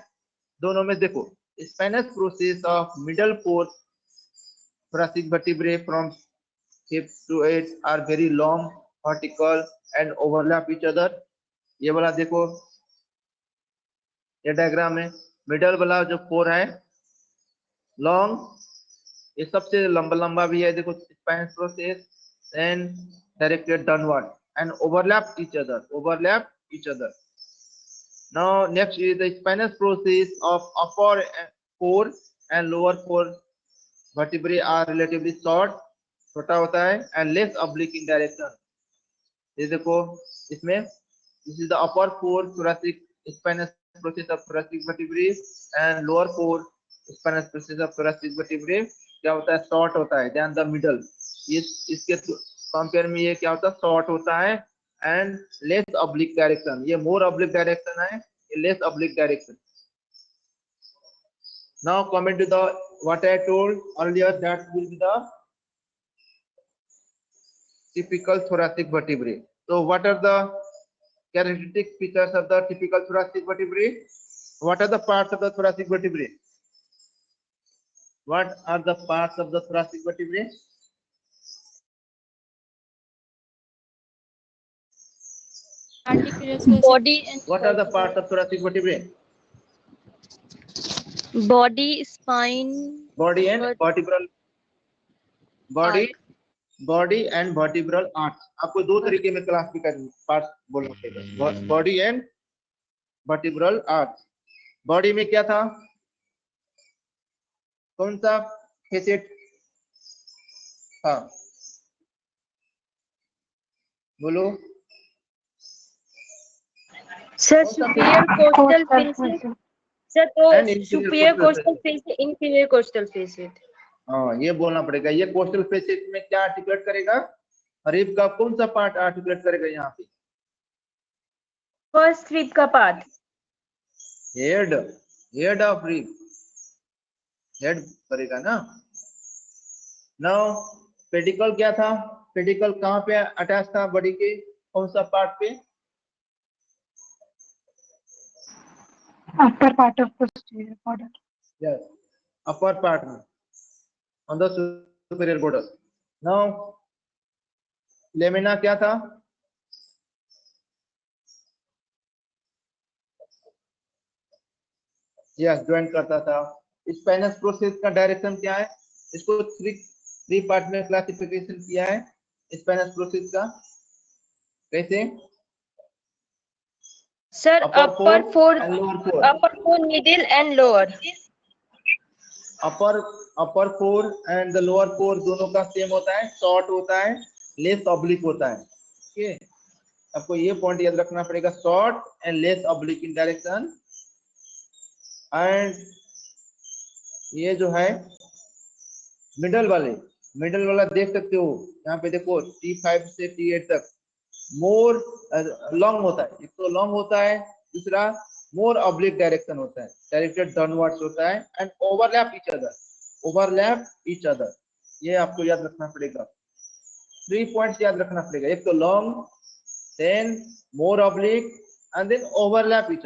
दोनों में? देखो, spinous process of middle 4 thoracic vertebrae from hip to 8 are very long, vertical and overlap each other. ये वाला देखो, ये डायग्राम है, मिडल वाला जो 4 है लॉन्ग, ये सबसे लंबा भी है। देखो, spinous process and directed downward and overlap each other. Now next is the spinous process of upper 4 and lower 4 vertebrae are relatively short, छोटा होता है, and less oblique in direction। ये देखो, इसमें this is the upper 4 thoracic spinous process of thoracic vertebrae and lower 4 spinous process of thoracic vertebrae क्या होता है? Short होता है than the middle। इसके कंपेयर में ये क्या होता है? शॉर्ट होता है एंड लेस ऑब्लिक डायरेक्शन। ये मोर ऑब्लिक डायरेक्शन है, ये less oblique direction. Now coming to the what I told earlier, that will be the typical thoracic vertebrae. So what are the characteristic features of the typical thoracic vertebrae? What are the parts of the thoracic vertebrae? What are the parts of the thoracic vertebrae? Articular facet. Body and What are the parts of thoracic vertebrae? body, spine, Body and Vert- vertebral. Body and vertebral arch. आपको दो तरीके में classification part बोलना पड़ेगा, body and vertebral arch. Body में क्या था, कौन सा फेसेट था, बोलो। Sir, superior coastal Coastal facet. facet. Sir, तो And inferior superior coastal coastal facet, inferior coastal facet. हाँ, ये बोलना पड़ेगा। ये कोस्टल फेसेट में क्या आर्टिकुलेट करेगा, रिब का कौन सा पार्ट आर्टिकुलेट करेगा यहाँ पे? First rib का part. Head of rib, head करेगा ना। नाउ पेडिकल क्या था, पेडिकल कहाँ पे अटैच था बॉडी के, कौन सा पार्ट पे? Upper part of posterior border. Yes, upper part में, on the superior border. Now lamina क्या था, यस ज्वाइन करता था। स्पाइनस प्रोसेस का डायरेक्शन क्या है, इसको थ्री पार्ट में क्लासिफिकेशन किया है स्पाइनस प्रोसेस का। कैसे? Sir, upper four and lower four. upper four, middle and lower. Upper four and the lower four दोनों का सेम होता है, शॉर्ट होता है, लेस ऑब्लिक होता है। ओके, आपको ये पॉइंट याद रखना पड़ेगा, short and less oblique in direction. And ये जो है मिडल वाला देख सकते हो यहाँ पे, देखो T5 से T8 तक मोर लॉन्ग होता है। एक तो लॉन्ग होता है, दूसरा मोर ऑब्लिक डायरेक्शन होता है, डायरेक्टेड डाउनवर्ड्स होता है एंड ओवरलैप ईच अदर। ये आपको याद रखना पड़ेगा, 3 पॉइंट्स याद रखना पड़ेगा। एक तो long, then more oblique and then overlap each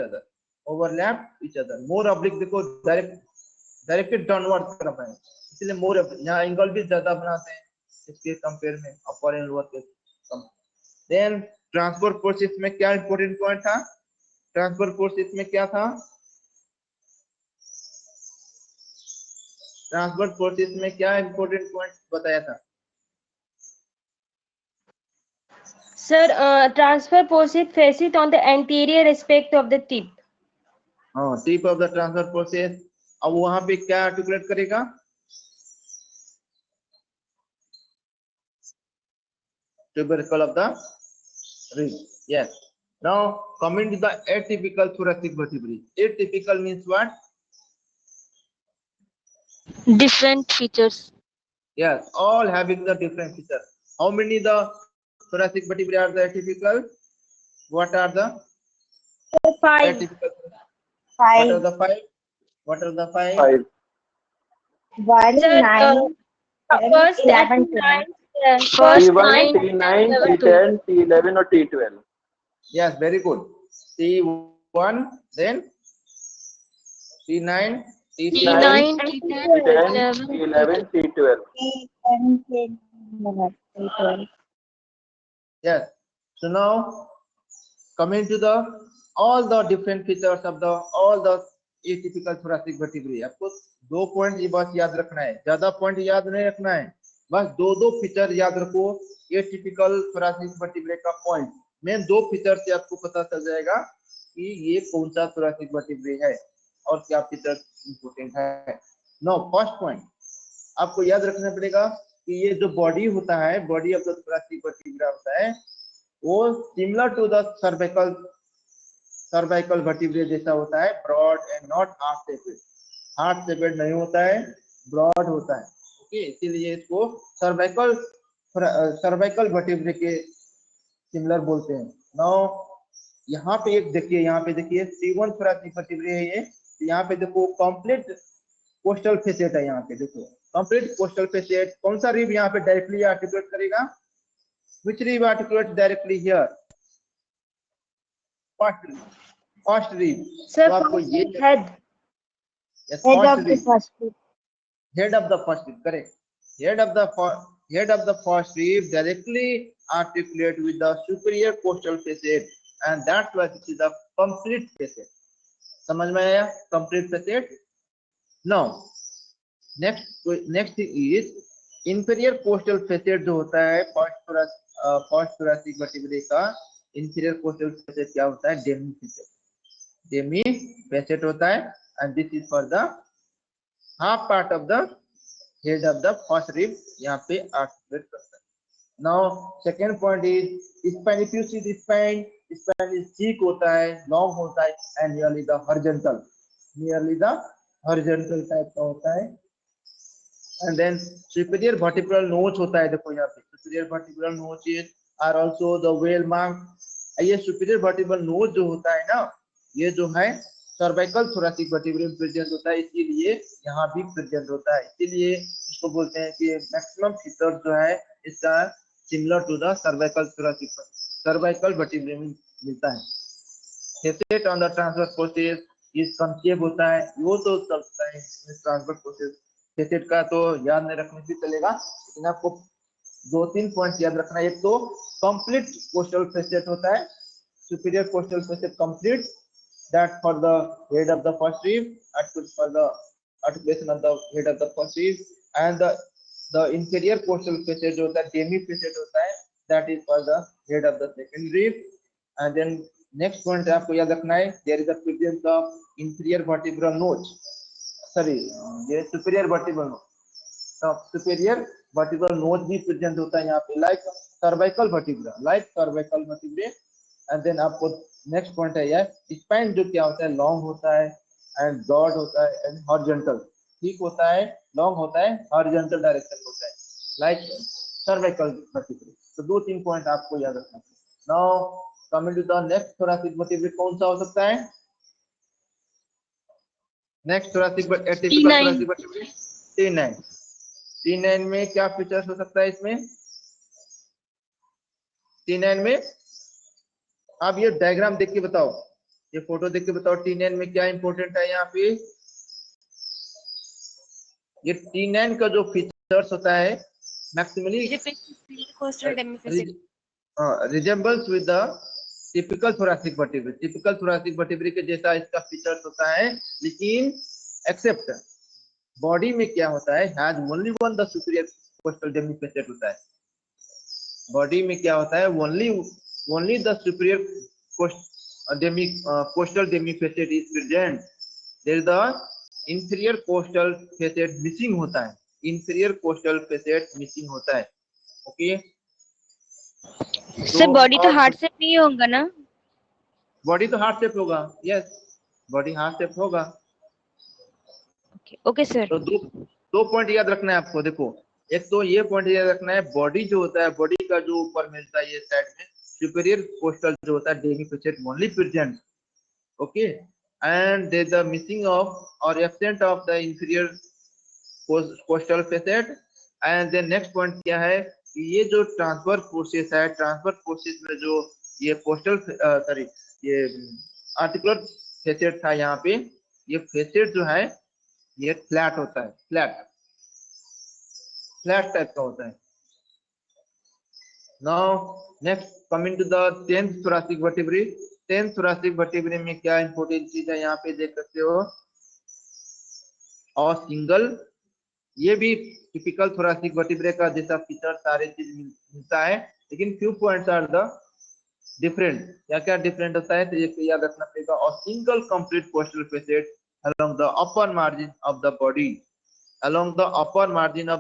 other. More oblique देखो डायरेक्टेड डाउनवर्ड तरफ है, इसलिए मोर यहाँ एंगल भी ज्यादा बनाते हैं इसके कंपेयर में अपर एंड लोअर के। देन ट्रांसफर प्रोसेस में क्या इंपॉर्टेंट पॉइंट था, ट्रांसफर प्रोसेस में क्या था, ट्रांसफर प्रोसेस में क्या इंपॉर्टेंट पॉइंट बताया था? Sir, transfer posite facet on the anterior aspect of the tip. हाँ, tip of the transfer process. अब वहां पे क्या आर्टिकुलेट करेगा, tubercle of the rib. Yes. Now coming to the atypical thoracic vertebrae. Atypical means what? Different features. Yes, all having the different features. How many the thoracic vertebrae are the atypical? What are the 5. atypical? What are the five? What are the five? 1, Sir, 9, first 11, at 9, first 9, T9, T10, T11 और T12. Yes, very good. T1, then T9, T9, T10, T11, T12. 10, Yes. So now coming to the all the different features of the all the atypical thoracic vertebrae. आपको 2 point ये बस याद रखना है, ज्यादा point याद नहीं रखना है, बस 2 फीचर याद रखो एटिपिकल thoracic vertebrae का पॉइंट। मेन 2 फीचर से आपको पता चल जाएगा कि ये कौन सा thoracic vertebrae है और क्या फीचर इंपोर्टेंट है। नो फर्स्ट पॉइंट आपको याद रखना पड़ेगा कि ये जो बॉडी होता है, body of the thoracic vertebrae होता है, वो similar to the cervical vertebrae जैसा होता है, broad and not heart shaped नहीं होता है, ब्रॉड होता है। ओके, इसीलिए इसको सर्वाइकल वर्टिब्रे के सिमिलर बोलते हैं। नाउ यहाँ पे एक देखिए, यहाँ पे देखिए C1 thoracic vertebrae है ये, यहाँ पे देखो कंप्लीट कोस्टल फेसेट है, यहाँ पे देखो कंप्लीट कोस्टल फेसेट। कौन सा रिब यहाँ पे डायरेक्टली आर्टिकुलेट करेगा, which rib articulates directly here? First rib. Sir, तो आपको ये head. yes, head first of the rib. first rib. Head of the first rib, correct. Head of the first rib directly articulate with the superior coastal facet. and that's why this is a complete facet. समझ में आया? Complete facet. Now next thing is inferior costal facet जो होता है post thoracic vertebrae का inferior costal facet क्या होता है? Demi facet होता है, and this is for the half part of the head of the first rib, यहाँ पे articulate करता है. Now second point is spine. If you see the spine is thick होता है, long होता है, and nearly the horizontal type का होता है. And then superior vertebral notch होता है, देखो यहाँ पे superior vertebral notches are also the well marked. ये superior vertebral notch जो होता है ना, ये जो है cervical thoracic vertebrae में प्रेजेंट होता है, इसीलिए यहाँ भी प्रेजेंट होता है. इसीलिए इसको बोलते हैं कि मैक्सिमम फीचर जो है इसका similar to the cervical vertebrae में मिलता है. facet on the transverse process is concave होता है, वो तो चलता है transverse process. facet का तो याद नहीं रखने से चलेगा, लेकिन आपको 2-3 पॉइंट याद रखना है. एक तो कंप्लीट कोस्टल फेसेट होता है, superior coastal facet complete, that for the head of the first rib, for the articulation of the head of the first rib, and the inferior coastal facet जो होता है demi facet होता है, that is for the head of the second rib. And then next point आपको याद रखना है, there is a presence of inferior vertebral notch, ये superior vertebral notch. तो superior vertebral notch भी present होता है यहाँ पे, like cervical vertebrae. And then आपको नेक्स्ट पॉइंट है यार, स्पाइन जो क्या होता है, लॉन्ग होता है एंड ब्रॉड होता है एंड हॉरिजॉन्टल. ठीक होता है, लॉन्ग होता है, हॉरिजॉन्टल डायरेक्शन होता है, लाइक सर्वाइकल वर्टिब्रे. तो 2-3 पॉइंट आपको याद रखना है. Now coming to the next thoracic vertebrae, कौन सा हो सकता है? नेक्स्ट थोरैसिक वर्टिब्रे T9 में क्या फीचर्स हो सकता है? इसमें T9 में आप ये डायग्राम देख के बताओ, ये फोटो देख के बताओ, T9 में क्या इंपॉर्टेंट है यहाँ पे? ये T9 का जो फीचर्स होता है maximally resembles with the typical thoracic vertebrae के जैसा इसका फीचर्स होता है, लेकिन एक्सेप्ट बॉडी में क्या होता है, has only one the superior coastal Demi facet होता है. बॉडी में क्या होता है, only the superior coastal demi facet is present. There is the inferior coastal facet missing होता है, okay. सर बॉडी तो हार्ट शेप नहीं होगा ना? बॉडी तो हार्ट शेप होगा, यस, बॉडी हार्ट शेप होगा. Okay sir. तो दो पॉइंट याद रखना है आपको. देखो, एक तो ये पॉइंट याद रखना है, बॉडी जो होता है, बॉडी का जो ऊपर मिलता है ये साइड में superior coastal जो होता है Demi facet only present, okay, and there is the missing of or absent of the inferior coastal facet. And then next point क्या है, ये जो ट्रांसफर प्रोसेस है, ट्रांसफर प्रोसेस में जो ये कोस्टल ये आर्टिकुलर फेसेट था, यहाँ पे ये फेसेट जो है ये फ्लैट होता है, फ्लैट टाइप का होता है. Now next coming to the 10th thoracic vertebrae. 10th thoracic vertebrae में क्या इंपॉर्टेंट चीज है, यहाँ पे देख सकते हो, और सिंगल, ये भी टिपिकल थोरैसिक वर्टिब्रे का जैसा फीचर सारे चीज मिलता है, लेकिन few points are the different. क्या डिफरेंट होता है, तो ये याद रखना पड़ेगा. और single complete costal facet along the upper margin of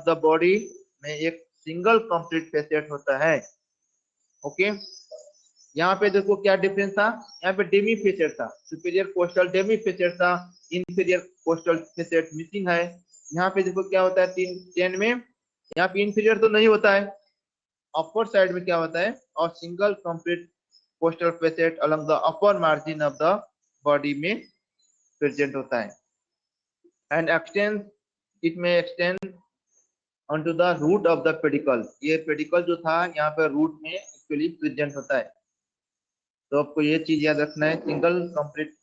the body, में एक सिंगल कंप्लीट फेसेट होता है, ओके. यहाँ पे देखो क्या डिफरेंस था, यहाँ पे डेमी फेसेट था, सुपीरियर कोस्टल डेमी फेसेट था, इंफीरियर कोस्टल फेसेट मिसिंग है. यहाँ पे देखो क्या होता है 10 में, यहाँ पे इंफीरियर तो नहीं होता है, अपर साइड में क्या होता है, और single complete costal facet along the upper margin of the body में प्रेजेंट होता है. एंड इट में extend onto the root of the pedicle. ये पेडिकल जो था यहाँ पे रूट में एक्चुअली प्रेजेंट होता है. तो आपको ये चीज याद रखना है, single complete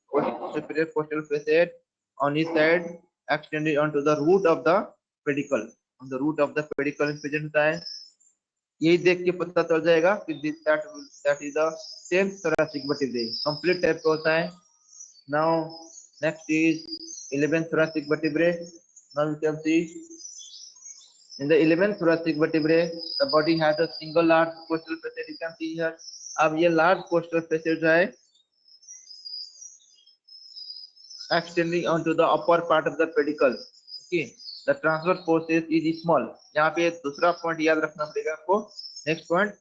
superior coastal facet on each side extended onto the root of the pedicle. On the root of the pedicle present होता है. यही देख के पता चल जाएगा कि that is the 10th thoracic vertebrae complete type का होता है। Now next is 11th thoracic vertebrae। Now you can C in the 11th thoracic vertebrae the body has a single large costal facet, you can see here। अब ये large costal facet जो है extending onto the upper part of the pedicle, okay, the transverse forces is small। यहाँ पे दूसरा point याद रखना पड़ेगा आपको। Next point,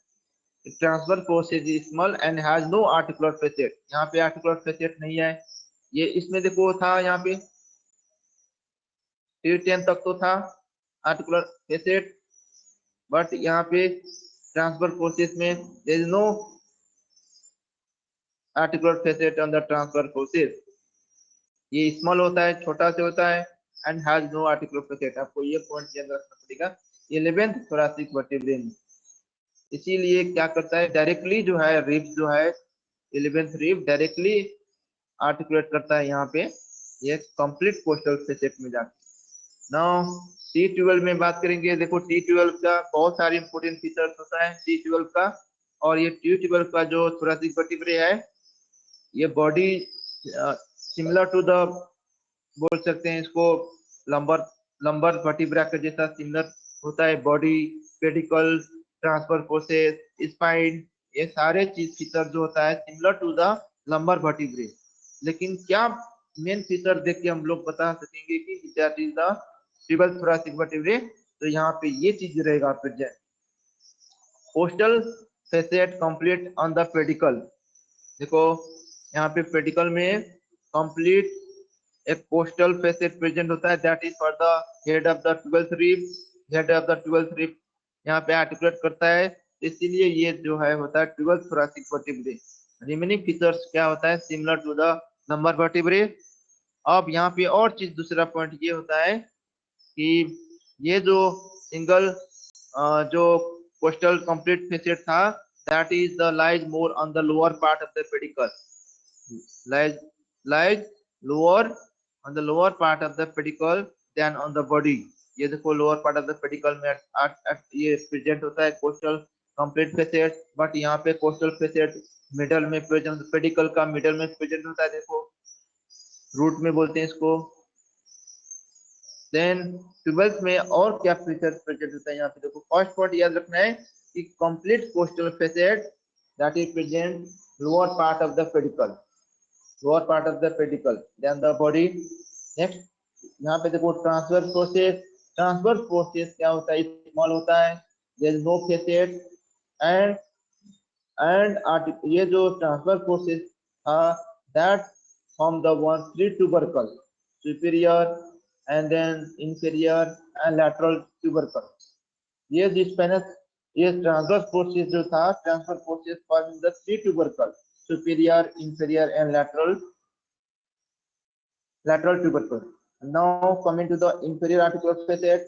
transverse forces is small and has no articular facet। यहाँ पे articular facet नहीं है। ये इसमें देखो था यहाँ पे T10 तक तो था articular facet, बट यहाँ पे transverse forces में there is no articular facet on the transverse forces। ये स्मॉल होता है, छोटा से होता है and has no articular facet। आपको ये पॉइंट याद रखना पड़ेगा 11th thoracic vertebrae में। इसीलिए क्या करता है, डायरेक्टली जो है रिब्स जो है 11th रिब डायरेक्टली आर्टिकुलेट करता है यहाँ पे ये कंप्लीट कोस्टल फेसेट में जाके। नाउ T12 में बात करेंगे। देखो T12 का बहुत सारे इंपोर्टेंट फीचर्स होता है T12 का, और ये T12 का जो thoracic vertebrae है ये बॉडी सिमिलर टू द, बोल सकते हैं इसको लंबर वर्टिब्रा के जैसा सिमिलर होता है। Body, pedicle, transverse process, spine, ये सारे चीज फीचर जो होता है similar to the lumbar vertebrae. लेकिन क्या मेन फीचर देख के हम लोग बता सकेंगे कि that is the 12th thoracic vertebrae? तो यहाँ पे ये चीज रहेगा present, coastal facet complete on the pedicle. देखो यहाँ पे पेडिकल में कंप्लीट एक कोस्टल फेसेट प्रेजेंट होता है, that is for the head of the 12th rib. Head of the 12th rib यहाँ पे आर्टिकुलेट करता है, इसीलिए ये जो है होता है 12th thoracic vertebrae। Remaining features क्या होता है, similar to the lumbar vertebrae। अब यहाँ पे और चीज दूसरा पॉइंट ये होता है कि ये जो सिंगल जो कोस्टल कंप्लीट फेसेट था that is the lies more on the lower part of the pedicle, lies lower on the lower part of the pedicle than on the body। ये देखो lower part of the pedicle में ये present होता है coastal complete facet, but यहाँ पे coastal facet middle में present, pedicle का मिडल में प्रेजेंट होता है। देखो रूट में बोलते हैं इसको। देन 12th में और क्या फीचर प्रेजेंट होता है यहाँ पे देखो। फर्स्ट पॉइंट याद रखना है कि complete costal facet that is present lower part of the pedicle, lower part of the pedicle then the body। next यहाँ पे देखो ट्रांसवर्स फोर्सेस। ट्रांसवर्स फोर्सेस क्या होता है, स्मॉल होता है, there is no facet and ये जो ट्रांसवर्स फोर्सेस था that form the one three tubercle, superior and then inferior and lateral tubercle। ये स्पेनस ये ट्रांसवर्स फोर्सेस जो था, transverse forces form the three tubercle, superior, inferior and lateral tubercle। Now coming to the inferior articular facet,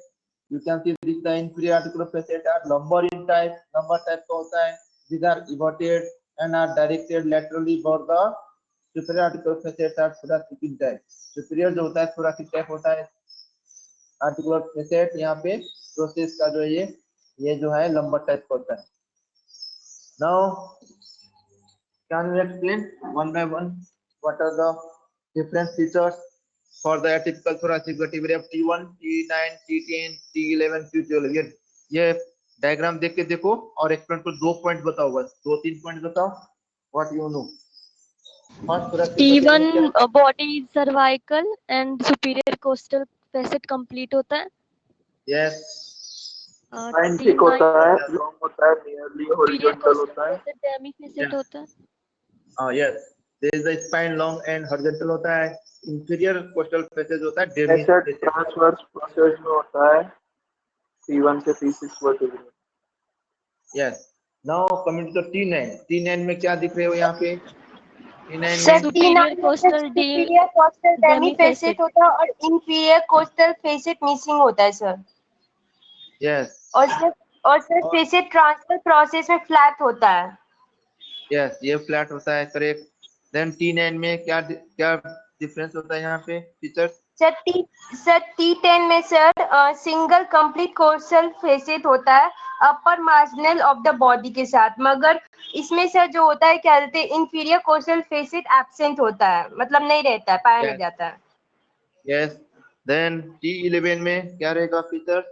you can see this the inferior articular facet are lumbar in type, lumbar type का होता है। These are everted and are directed laterally, but the superior articular facet are thoracic in type। superior जो होता है thoracic type होता है articular facet, यहाँ पे प्रोसेस का जो ये जो है lumbar type का होता है। Now can we explain one by one what are the different features for the atypical thoracic vertebrae of T1, T9, T10, T11, T12? ये डायग्राम देख के देखो और एक्सप्लेन को 2 पॉइंट बताओ, बस 2-3 पॉइंट बताओ what you know. T1 body is cervical and superior costal facet complete होता है। यस। स्पाइन थिक होता है, लॉन्ग होता है, नियरली हॉरिजॉन्टल होता है। डेमी फेसेट होता है। Yes, there is the spine long and horizontal होता है। इंफीरियर कोस्टल फेसेट होता है डेमी फेसेट ट्रांसवर्स प्रोसेस में होता है T1 से T6 vertebrae. Yes. Now coming to T9, T9 में क्या दिख रहे हो यहाँ पे? T9 सर में सुपीरियर कोस्टल डेमी फेसेट होता है और इंफीरियर कोस्टल फेसेट मिसिंग होता है सर। यस। और सर फेसेट ट्रांसफर प्रोसेस में फ्लैट होता है। यस, ये फ्लैट होता है, करेक्ट। देन T9 में क्या डिफरेंस होता है यहाँ पे फीचर्स? सर T10 में sir single complete costal facet होता है अपर मार्जिनल ऑफ द बॉडी के साथ, मगर इसमें सर जो होता है क्या कहते हैं इंफीरियर कोस्टल फेसेट एब्सेंट होता है, मतलब नहीं रहता है, पाया नहीं जाता है। यस। देन T11 में क्या रहेगा फीचर?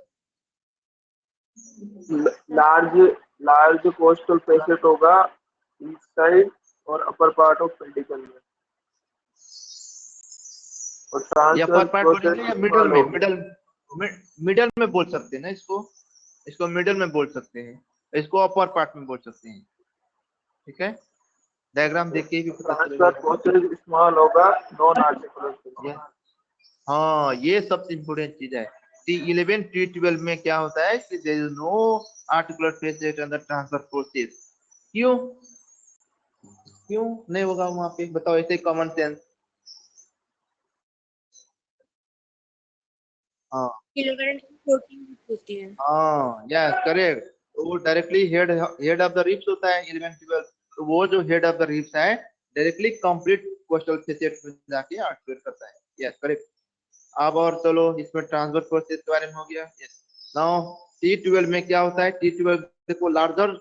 लार्ज कोस्टल फेसेट होगा ईस्ट साइड और अपर पार्ट ऑफ पेडिकल में, और या ट्रांसवर्स अपर पार्ट बोलेंगे या मिडल में? मिडल में बोल सकते हैं ना इसको मिडल में बोल सकते हैं, इसको अपर पार्ट में बोल सकते हैं। ठीक है, डायग्राम देख के भी पता चलेगा। ट्रांसवर्स प्रोसेस स्मॉल होगा, नॉन आर्टिकुलर। हाँ, ये सबसे इम्पोर्टेंट चीज है। T11 T12 में क्या होता है कि there is no articular facet under transverse process. क्यों नहीं होगा वहां पे? बताओ, ऐसे कॉमन सेंस। हाँ प्रोटीन होती है। हाँ, यस करेक्ट। वो directly head of the ribs होता है 11-12। तो वो जो हेड ऑफ द रिब्स है डायरेक्टली कंप्लीट कोस्टल फेसेट में जाके आर्टिकुलेट करता है। Yes correct. अब और चलो, इसमें ट्रांसफर प्रोसेस के बारे में हो गया। यस। नाउ T12 में क्या होता है? T12 देखो, larger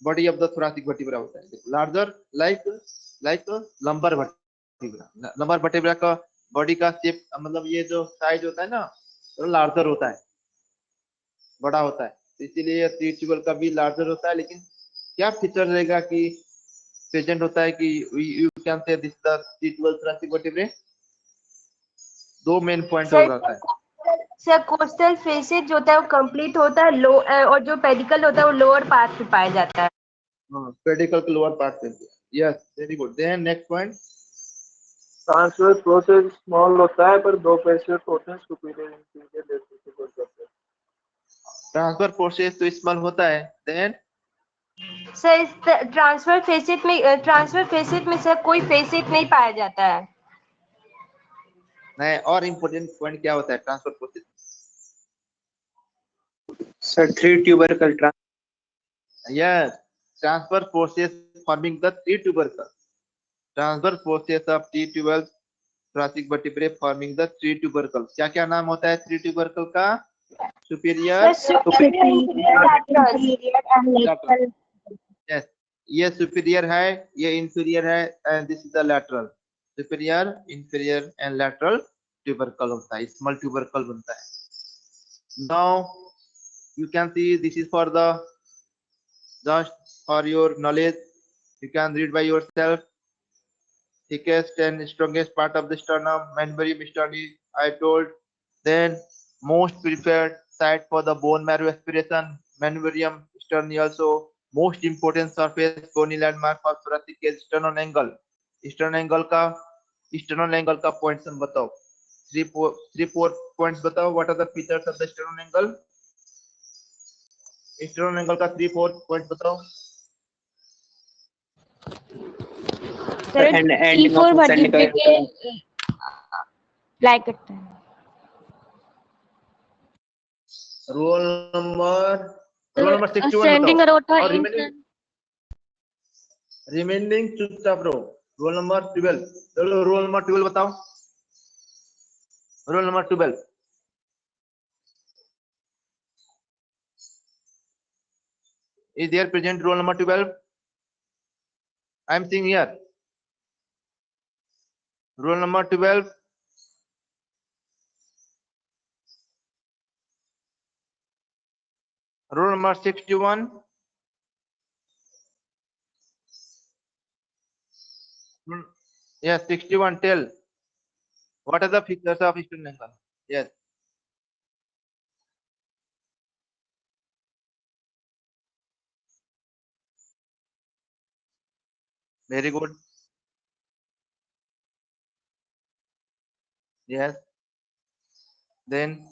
body of the thoracic vertebra होता है। Larger like lumbar vertebra. Lumbar vertebra का बॉडी का शेप, मतलब ये जो साइज होता है ना, तो लार्जर होता है, बड़ा होता है। तो इसीलिए T12 का भी लार्जर होता है। लेकिन क्या फीचर रहेगा कि प्रेजेंट होता है कि you can say this the T12 thoracic vertebrae? दो मेन पॉइंट हो जाता है। सर कोस्टल फेसेट जो होता है वो कंप्लीट होता है लो, और जो पेडिकल होता है वो लोअर पार्ट पे पाया जाता है। पेडिकल के लोअर पार्ट पे। Yes, very good. Then next point. Transverse process small होता है पर दो फेसेट होते हैं, सुपीरियर इंफीरियर जैसे करते हैं। ट्रांसफर प्रोसेस तो स्मॉल होता है। देन सर इस ट्रांसफर फेसेट में सर कोई फेसेट नहीं पाया जाता है। नहीं, और इम्पोर्टेंट पॉइंट क्या होता है transfer process? Sir 3 tubercle yes, transfer process forming the 3 tubercle। Transfer process of T12 thoracic vertebrae forming the 3 tubercle। क्या क्या नाम होता है 3 tubercle का? सुपीरियर, यस, ये सुपीरियर है, ये इंफीरियर है, and this is the lateral. Superior, inferior and lateral tubercle होता है, स्मॉल ट्यूबरकल बनता है। Now you can see this is for the just for your knowledge, you can read by yourself। thickest and strongest part of the sternum, manubrium sterni, I told। Then most prepared site for the bone marrow aspiration, manubrium sterni also। most important surface bony landmark for thoracic cage, sternal angle। sternal angle का points हम बताओ, 3-4 points बताओ। what are the features of the sternal angle? sternal angle का 3-4 points बताओ। Sir T4 vertebrae के like करते हैं। Roll number 61 Ascending बताओ। aorta और in रिमेनिंग चुपचाप रहो। रोल नंबर 12, चलो रोल नंबर 12 बताओ। Roll number 12 is there present? roll number 12, I am seeing here roll number 12। roll number 61, yes 61, tell what are the features of sternal angle? Yes, very good। Yes, then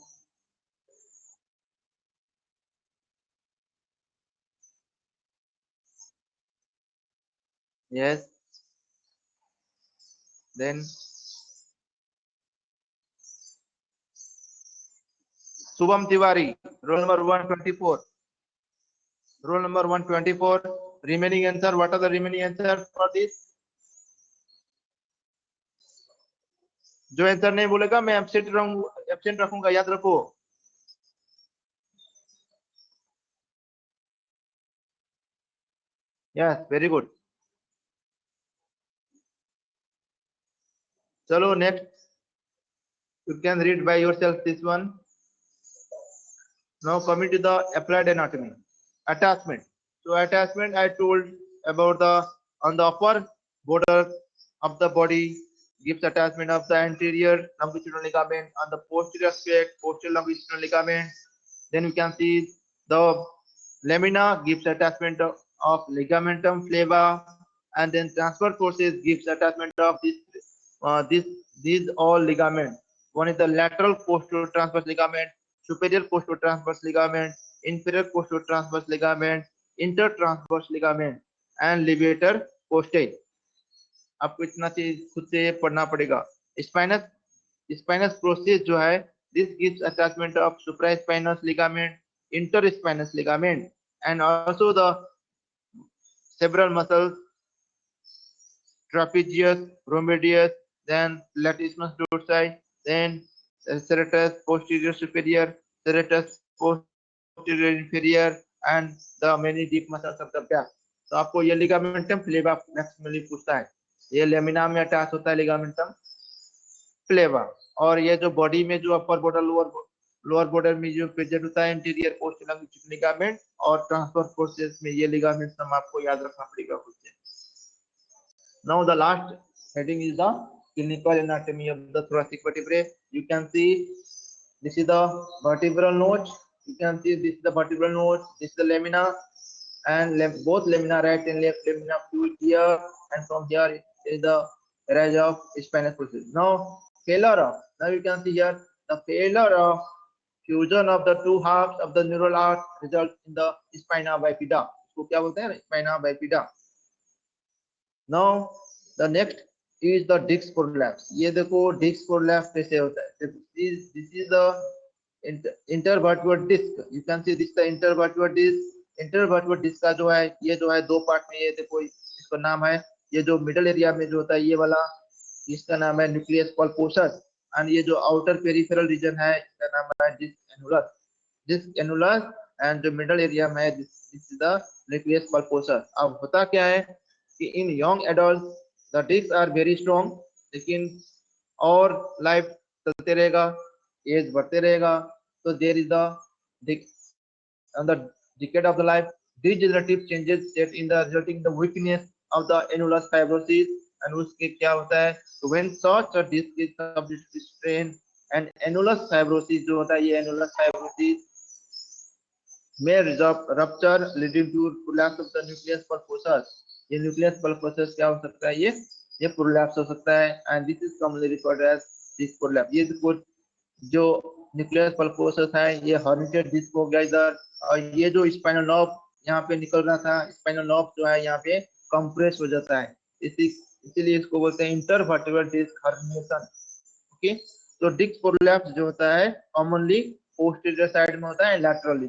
yes, then Shubham Tiwari, roll number 124। roll number 124, remaining answer, what are the remaining answers for this? जो answer नहीं बोलेगा मैं absent रखूंगा, याद रखो। Yes, very good. चलो next, you can read by yourself this one. Now coming to the applied anatomy, attachment. So attachment I told about the on the upper border of the body gives attachment of the anterior longitudinal ligament, on the posterior aspect posterior longitudinal ligament. Then we can see the lamina gives attachment of ligamentum flava, and then transverse forces gives attachment of these all ligaments. One is the lateral posterior transverse ligament, superior posterior transverse ligament, inferior posterior transverse ligament, intertransverse ligament, and levator posterior. आपको इतना चीज खुद से पढ़ना पड़ेगा। Spinous process जो है, this gives attachment of supraspinous ligament, interspinous ligament, and also the several muscles, trapezius, rhomboideus, then latissimus dorsi, then serratus posterior superior, serratus posterior inferior, and the many deep muscles of the back. तो आपको ये ligamentum फ्लेवा maximally पूछता है, ये lamina में attach होता है ligamentum फ्लेवा। और ये जो बॉडी में जो अपर बॉर्डर लोअर बॉर्डर में जो प्रेजेंट होता है इंटीरियर पोस्टीरियर लॉन्गिट्यूडिनल लिगामेंट, और ट्रांसवर्स फोर्सेस में ये लिगामेंट्स हम आपको याद रखना पड़ेगा खुद से। Now the last heading is the clinical anatomy of the thoracic vertebrae. You can see this is the vertebral notch. You can see this is the vertebral notch. This is the lamina, and both lamina, right and left lamina, fluid here, and from here is the rise of spinous process. Now failure of, now you can see here the failure of fusion of the two halves of the neural arch results in the spina bifida. इसको क्या बोलते हैं? Spina bifida. Now the next is the disc prolapse. ये देखो disc prolapse कैसे होता है? This is the intervertebral disc. You can see this is the intervertebral disc. Intervertebral disc का जो है, ये जो है दो पार्ट में, ये देखो इसका नाम है, ये जो मिडल एरिया में जो होता है ये वाला, इसका नाम है न्यूक्लियस पल्पोसस, एंड ये जो आउटर पेरिफेरल रीजन है इसका नाम है disc annulus. Disc annulus, and जो मिडल एरिया में है this is the nucleus pulposus. अब होता क्या है कि in young adult the disc are very strong, लेकिन और लाइफ चलते रहेगा, एज बढ़ते रहेगा, तो there is the decade of the life, degenerative changes set in the resulting the weakness of the annulus fibrosis, and उसके क्या होता है, तो when such a disc is subject to strain and annulus fibrosis जो होता है, ये annulus fibrosis may rupture leading to prolapse of the nucleus pulposus. ये nucleus pulposus क्या हो सकता है, ये prolapse हो सकता है, and this is commonly referred as disc prolapse. ये जो न्यूक्लियस पल्पोसस है, ये हर्निटेड डिस्क हो गया इधर, और ये जो स्पाइनल नर्व यहाँ पे निकल रहा था, स्पाइनल नर्व जो है यहाँ पे कंप्रेस हो जाता है, इसीलिए इसको बोलते हैं इंटरवर्टेब्रल डिस्क हर्निएशन. ओके, तो डिस्क प्रोलैप्स जो होता है कॉमनली पोस्टीरियर साइड में होता है, लैटरली.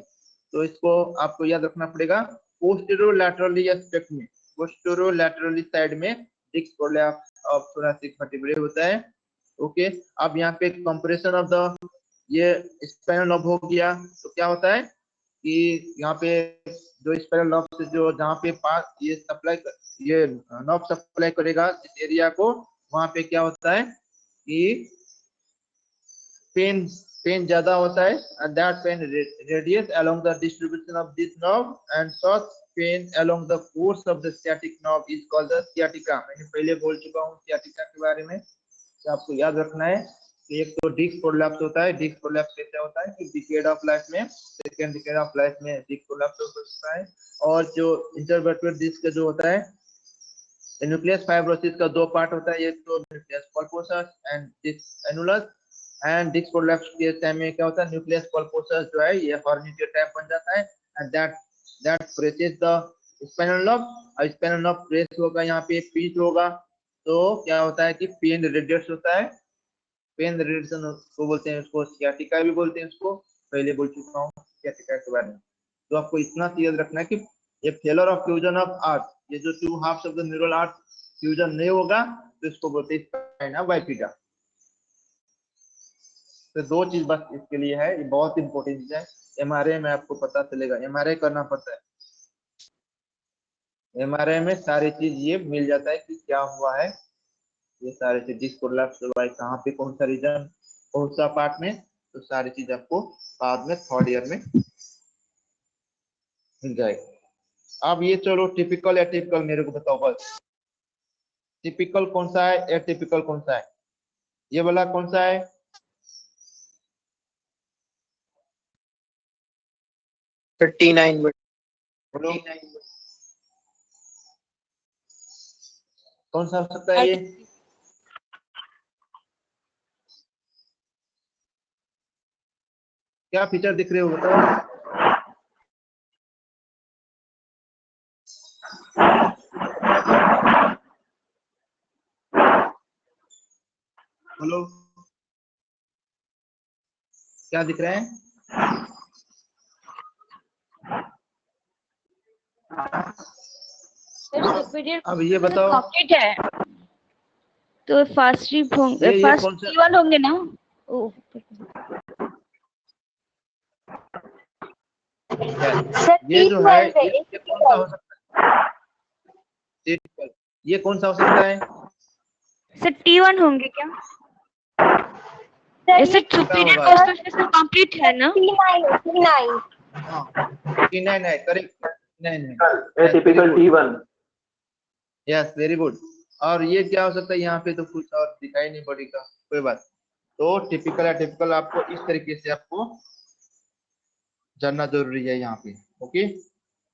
तो इसको आपको याद रखना पड़ेगा, पोस्टीरियर लैटरली एस्पेक्ट में, पोस्टीरियर लैटरली साइड में disc prolapse of thoracic vertebrae होता है. ओके, अब यहाँ पे कंप्रेशन ऑफ द ये स्पाइनल नर्व हो गया, तो क्या होता है कि यहाँ पे जो स्पाइनल नर्व से जो जहाँ पे पास ये नर्व सप्लाई करेगा इस एरिया को, वहाँ पे क्या होता है कि पेन ज्यादा होता है, and that pain radiates along the distribution of this nerve, and such pain along the course of the sciatic nerve is called the sciatica. मैंने पहले बोल चुका हूँ sciatica के बारे में, तो आपको याद रखना है कि एक तो डिस्क प्रोलैप्स होता है. डिस्क प्रोलैप्स कैसे होता है कि डिकेड ऑफ लाइफ में, सेकेंड डिकेड ऑफ लाइफ में डिस्क प्रोलैप्स हो सकता है. और जो इंटरवर्टेब्रल डिस्क जो होता है, न्यूक्लियस फाइब्रोसिस का दो पार्ट होता है, ये तो nucleus pulposus and disc annulus. And disc prolapse के टाइम में क्या होता है, न्यूक्लियस पल्पोसस जो है ये हर्निटेड टाइप बन जाता है, and that presses the spinal nerve. और स्पाइनल नर्व प्रेस होगा, यहाँ पे पिंच होगा, तो क्या होता है कि पेन रेडिएट्स होता है. पेन रेडिएशन को बोलते हैं, उसको सियाटिका भी बोलते हैं, उसको पहले बोल चुका हूँ सियाटिका के बारे में. तो आपको इतना याद रखना है कि ये failure of fusion of arch, ये जो two halves of the neural arch fusion नहीं होगा तो इसको बोलते हैं स्पाइना बाइफिडा. तो दो चीज बस इसके लिए है, ये बहुत इंपॉर्टेंट चीज है। एमआरआई में आपको पता चलेगा, एमआरआई करना पड़ता है। एमआरआई में सारी चीज ये मिल जाता है कि क्या हुआ है, ये सारे चीज डिस्क कोलैप्स हुआ है, कहाँ पे कौन सा रीजन, कौन सा पार्ट में, तो सारी चीज आपको बाद में थर्ड ईयर में मिल जाएगी। अब ये चलो टिपिकल या टिपिकल मेरे को बताओ बस। टिपिकल कौन सा है, एटिपिकल कौन सा है, ये वाला कौन सा है? 39 बोलो कौन सा हो सकता है ये? क्या फीचर दिख रहे हो बताओ? हेलो, क्या दिख रहा है? सुपीरियर अब ये बताओ, कंप्लीट है तो फास्ट रिप होंगे, ये फास्ट कौन सा? T1 होंगे ना? ओ सर ये जो है T12 है, ये कौन सा हो सकता है? ये कौन सा हो सकता है? सर T1 होंगे क्या? सर ऐसे ये सुपीरियर होगा? कोस्टल फेसिट कंप्लीट है ना? T9 हाँ, T9 है, करेक्ट, T9 है। Atypical T1। Yes, very good. और ये क्या हो सकता है? यहाँ पे तो कुछ और दिखाई नहीं पड़ेगा, कोई बात। तो टिपिकल या टिपिकल आपको इस तरीके से आपको जानना जरूरी है यहाँ पे। Okay,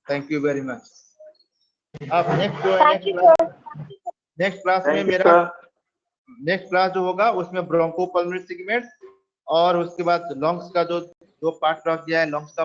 thank you very much. अब नेक्स्ट जो है, thank you sir. Next class में थैंक यू मेरा सर। नेक्स्ट क्लास जो होगा उसमें ब्रोंकोपल्मोनरी सेगमेंट और उसके बाद लंग्स का जो दो पार्ट रख दिया है, लंग्स का